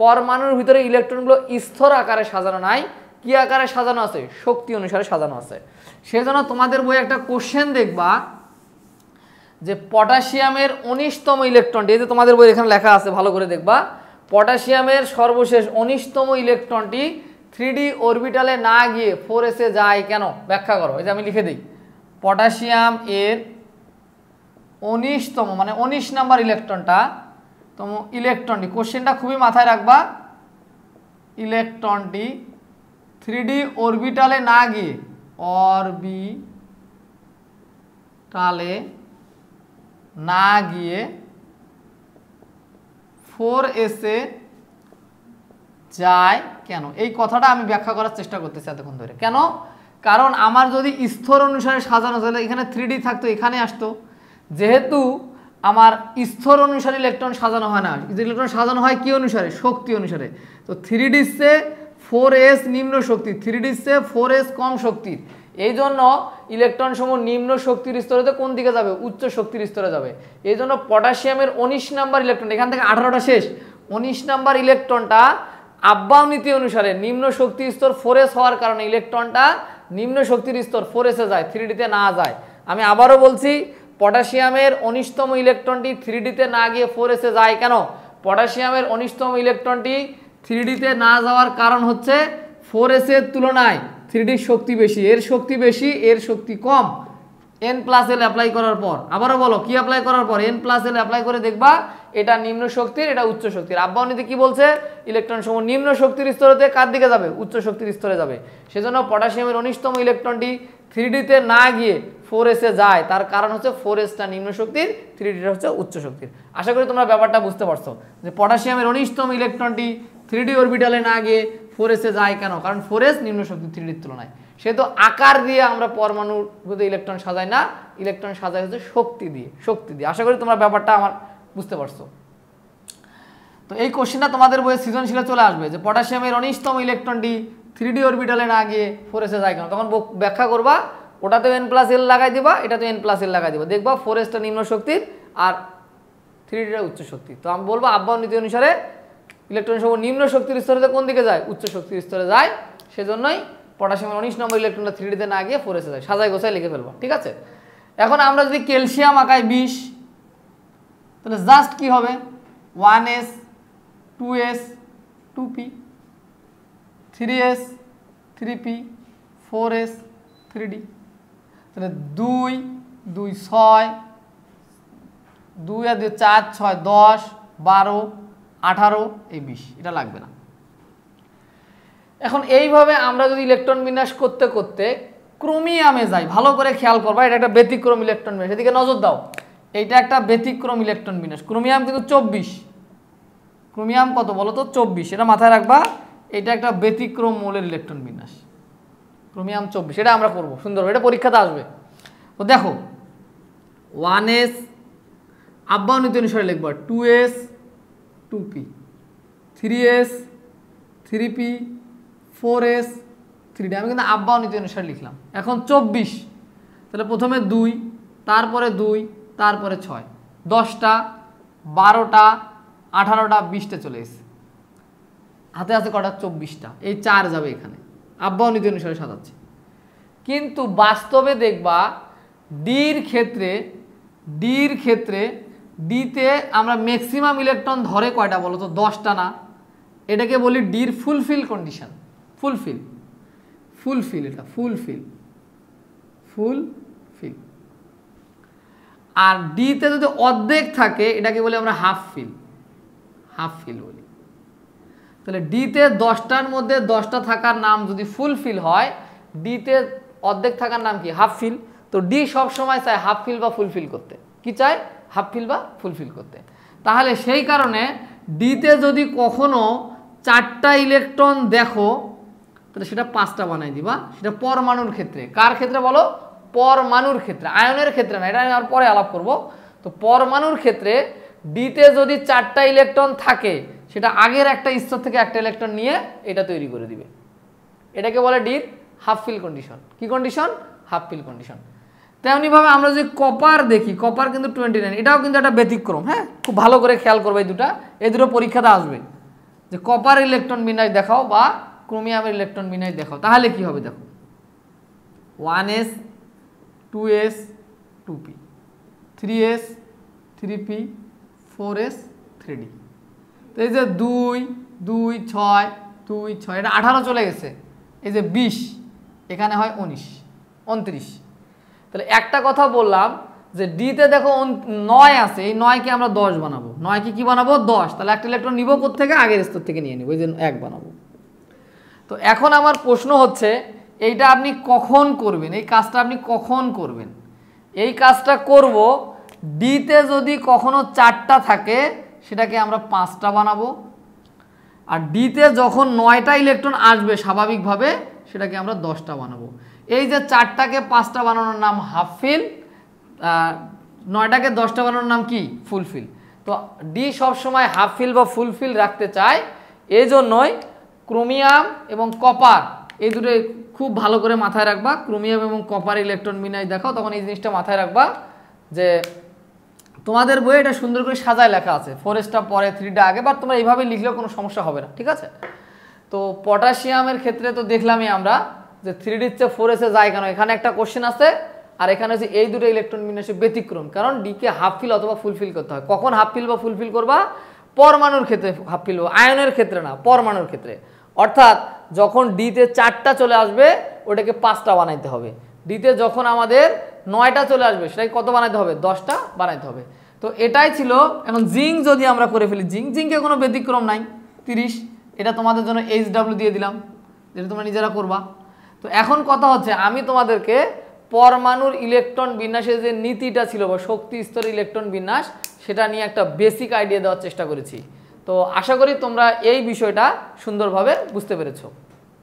পরমাণুর ভিতরে ইলেকট্রনগুলো স্তর আকারে সাজানো নাই, কি আকারে সাজানো আছে, শক্তি অনুসারে সাজানো আছে। সেজন্য তোমাদের বই একটা কোশ্চেন দেখবা যে পটাশিয়ামের 19তম ইলেকট্রনটি, এই যে তোমাদের বই এখানে লেখা আছে, ভালো করে দেখবা, পটাশিয়ামের সর্বশেষ 19তম ইলেকট্রনটি 3d অরবিটালে না গিয়ে 4s এ যায় কেন, ব্যাখ্যা করো। এই যে আমি লিখে দিই, পটাশিয়াম এর 19তম মানে 19 নাম্বার ইলেকট্রনটি, কোশ্চেনটা খুবই মাথায় রাখবা, ইলেকট্রনটি 3d অরবিটালে না গিয়ে, অরবিটালে না গিয়ে 4s এ যায় কেন, এই কথাটা আমি ব্যাখ্যা করার চেষ্টা করতেছি এতক্ষণ ধরে। কেন, কারণ আমার যদি স্তর অনুসারে সাজানো, তাহলে এখানে 3d থাকতো, এখানে আসতো। যেহেতু আমার স্তর অনুসারে ইলেকট্রন সাজানো হয় না, ইলেকট্রন সাজানো হয় কি অনুসারে, শক্তি অনুসারে, তো 3d সে 4s নিম্ন শক্তি, 3d से 4s কম শক্তির। এই জন্য ইলেকট্রন সমূহ নিম্ন শক্তির স্তরে কোন দিকে যাবে? উচ্চ শক্তির স্তরে যাবে। এই জন্য পটাশিয়ামের 19 নাম্বার ইলেকট্রন, এখান থেকে 18টা শেষ, 19 নাম্বার ইলেকট্রনটা আব্বাও নীতি অনুসারে নিম্ন শক্তির স্তর 4s হওয়ার কারণে ইলেকট্রনটা নিম্ন শক্তির স্তর 4s এ যায়, 3d তে না যায়। আমি আবারও বলছি, পটাশিয়ামের 19তম ইলেকট্রনটি 3d তে না গিয়ে 4s এ যায় কেন? পটাশিয়ামের 19তম ইলেকট্রনটি 3d তে না যাওয়ার কারণ হচ্ছে 4s এর তুলনায় 3d শক্তি বেশি, এর শক্তি বেশি, এর শক্তি কম। n+l অ্যাপ্লাই করার পর, আবারও বলো কি অ্যাপ্লাই করার পর? n+l অ্যাপ্লাই করে দেখবা এটা নিম্ন শক্তির, এটা উচ্চ শক্তির। আব্বাও নীতি কি বলছে? ইলেকট্রন সমূহ নিম্ন শক্তির স্তরেতে কার দিকে যাবে? উচ্চ শক্তির স্তরে যাবে। সেজন্য পটাশিয়ামের 19তম ইলেকট্রনটি 3d তে না গিয়ে 4s এ যায়, তার কারণ হচ্ছে 4sটা নিম্ন শক্তির, 3dটা হচ্ছে উচ্চ শক্তির। আশা করি তোমরা ব্যাপারটা বুঝতে পারছো যে পটাশিয়ামের 19তম ইলেকট্রনটি 3d অরবিটালে না গিয়ে 4s এ যায় কেন? কারণ 4s নিম্ন শক্তি 3dর তুলনায়। সে তো আকার দিয়ে আমরা পরমাণুর মধ্যে ইলেকট্রন সাজাই না, ইলেকট্রন সাজাই হচ্ছে শক্তি দিয়ে, শক্তি দিয়ে। আশা করি তোমরা ব্যাপারটা আমার বুঝতে পারছো। তো এই কোশ্চেনটা তোমাদের বইয়ে সৃজনশীলে চলে আসবে যে পটাশিয়ামের 19তম ইলেকট্রনটি 3d অরবিটালে না গিয়ে 4s এ যায় কেন? তখন ব্যাখ্যা করবা, ওটাতে n+l লাগাই দিবা, এটাতে n+l লাগাই দিবা, দেখবা 4sটা নিম্ন শক্তির আর 3dটা উচ্চ শক্তি। তো আমি বলবো আব্বাও নীতি অনুসারে ইলেকট্রন সমূহ নিম্ন শক্তির স্তরে কোন দিকে যায়? উচ্চ শক্তির স্তরে যায়। সেজন্যই পটাশিয়ামের 19 নম্বর ইলেকট্রনটা 3d তে না গিয়ে 4s এ যায়। সাজাই গোছায় লিখে ফেলবো, ঠিক আছে? এখন আমরা যদি ক্যালসিয়াম আঁকাই 20, তাহলে জাস্ট কি হবে? 1s 2s 2p 3s 3p 4s 3d। তাহলে 2 2 6 2 আর 2 4 6 10 12 18 এই 20, এটা লাগবে না। এখন এইভাবে আমরা যদি ইলেকট্রন বিন্যাস করতে করতে ক্রোমিয়ামে যাই, ভালো করে খেয়াল করবা, এটা একটা ব্যতিক্রম ইলেকট্রন বিন্যাস, এদিকে নজর দাও। এইটা একটা ব্যতিক্রম ইলেকট্রন বিন্যাস। ক্রোমিয়াম কিন্তু 24, ক্রোমিয়াম কত বলো তো? 24, এটা মাথায় রাখবা। এটা একটা ব্যতিক্রম মৌলের ইলেকট্রন বিন্যাস, ক্রোমিয়াম 24, এটা আমরা করবো সুন্দর, এটা পরীক্ষাতে আসবে। তো দেখো 1s আব্বাও নীতি অনুসারে লিখবা 2s 2p 3s 3p 4s 3d। আমি কিন্তু আব্বাও নীতি অনুসারে লিখলাম। এখন 24, তাহলে প্রথমে 2, তারপরে 2, তারপরে 6, 10টা 12টা 18টা 20টা চলে এসেছে, হাতে আছে কটা? 24টা। এই 4 যাবে এখানে, আব্বাও নীতি অনুসারে সাজাচ্ছে। কিন্তু বাস্তবে দেখবা ডির ক্ষেত্রে ডিতে আমরা ম্যাক্সিমাম ইলেকট্রন ধরে কয়টা বলো তো? 10টা না? এটাকে বলি ডির ফুলফিল কন্ডিশন। ফুলফিল এটা ফুলফিল। আর ডিতে যদি অর্ধেক থাকে এটাকে বলি আমরা হাফ ফিল বলি। তাহলে ডিতে 10টার মধ্যে 10টা থাকার নাম যদি ফুলফিল হয়, ডিতে অর্ধেক থাকার নাম কি? Half feel. তো ডি সব সময় চায় হাফ ফিল বা ফুলফিল করতে। কি চায়? হাফ ফিল বা ফুলফিল করতে। তাহলে সেই কারণে ডিতে যদি কখনো 4টা ইলেকট্রন দেখো, তাহলে সেটা 5টা বানাই দিবা। সেটা পরমাণুর ক্ষেত্রে। কার ক্ষেত্রে বলো? পরমাণুর ক্ষেত্রে, আয়নের ক্ষেত্রে না, এটা আমি আর পরে আলাপ করব। তো পরমাণুর ক্ষেত্রে ডিতে যদি 4টা ইলেকট্রন থাকে, সেটা আগের একটা স্তর থেকে একটা ইলেকট্রন নিয়ে এটা তৈরি করে দিবে। এটাকে বলে ডির হাফ ফিল কন্ডিশন। কি কন্ডিশন? Half fill condition. তেমনিভাবে আমরা যদি কপার দেখি, কপার কিন্তু 29, এটাও কিন্তু একটা ব্যতিক্রম। হ্যাঁ, খুব ভালো করে খেয়াল করবে, এই দুটো পরীক্ষাতে আসবে যে কপার ইলেকট্রন বিন্যাস দেখাও বা ক্রোমিয়ামের ইলেকট্রন বিন্যাস দেখাও, তাহলে কি হবে দেখো। 1s 2s 2p 3s 3p 4s 3d। তো এই যে 2 2 6 2 6, এটা 18 চলে গেছে। এই যে 20, এখানে হয় 19 29। তাহলে একটা কথা বললাম যে ডিতে দেখো 9 আছে, এই 9কে আমরা 10 বানাবো। 9কে কি বানাবো? 10। তাহলে একটা ইলেকট্রন নিব কোত্থেকে? আগের স্তর থেকে নিয়ে নিব, এই যে 1 বানাবো। তো এখন আমার প্রশ্ন হচ্ছে, এইটা আপনি কখন করবেন? এই কাজটা আপনি কখন করবেন? এই কাজটা করব ডিতে যদি কখনো 4টা থাকে, সেটাকে আমরা 5টা বানাবো। আর ডিতে যখন 9টা ইলেকট্রন আসবে স্বাভাবিকভাবে, সেটাকে আমরা 10টা বানাবো। এই যে 4টাকে 5টা বানানোর নাম হাফ ফিল, 9টাকে 10টা বানানোর নাম কি? ফুলফিল। তো ডি সবসময় হাফ ফিল বা ফুলফিল রাখতে চায়। এই জন্যই ক্রোমিয়াম এবং কপার এই দুটো খুব ভালো করে মাথায় রাখবা। ক্রোমিয়াম এবং কপার ইলেকট্রন বিন্যাস দেখাও, তখন এই জিনিসটা মাথায় রাখবা যে তোমাদের বইয়ে এটা সুন্দর করে সাজায় লেখা আছে, 4টা পরে 3টা আগে, বাট তোমরা এইভাবে লিখলেও কোনো সমস্যা হবে না, ঠিক আছে। তো পটাশিয়ামের ক্ষেত্রে তো দেখলামই আমরা যে 3D চেয়ে 4s এ যায় কেন, এখানে একটা কোশ্চেন আছে, আর এখানে হচ্ছে এই দুটো ইলেকট্রন বিন্যাসের ব্যতিক্রম, কারণ ডিকে হাফ ফিল অথবা ফুলফিল করতে হয়। কখন হাফ ফিল বা ফুলফিল করবা? পরমাণুর ক্ষেত্রে হাফ ফিল, আয়নের ক্ষেত্রে না, পরমাণুর ক্ষেত্রে। অর্থাৎ যখন ডিতে 4টা চলে আসবে ওটাকে 5টা বানাইতে হবে, ডিতে যখন আমাদের 9টা চলে আসবে সেটাকে কত বানাইতে হবে? 10টা বানাইতে হবে। তো এটাই ছিল। এখন জিঙ্ক যদি আমরা করে ফেলি, জিঙ্কে কোনো ব্যতিক্রম নাই, 30। এটা তোমাদের জন্য HW দিয়ে দিলাম, যেটা তোমরা নিজেরা করবা। তো এখন কথা হচ্ছে আমি তোমাদেরকে পরমাণুর ইলেকট্রন বিন্যাসের যে নীতিটা ছিল বা শক্তি স্তরের ইলেকট্রন বিন্যাস, সেটা নিয়ে একটা বেসিক আইডিয়া দেওয়ার চেষ্টা করেছি। তো আশা করি তোমরা এই বিষয়টা সুন্দরভাবে বুঝতে পেরেছো।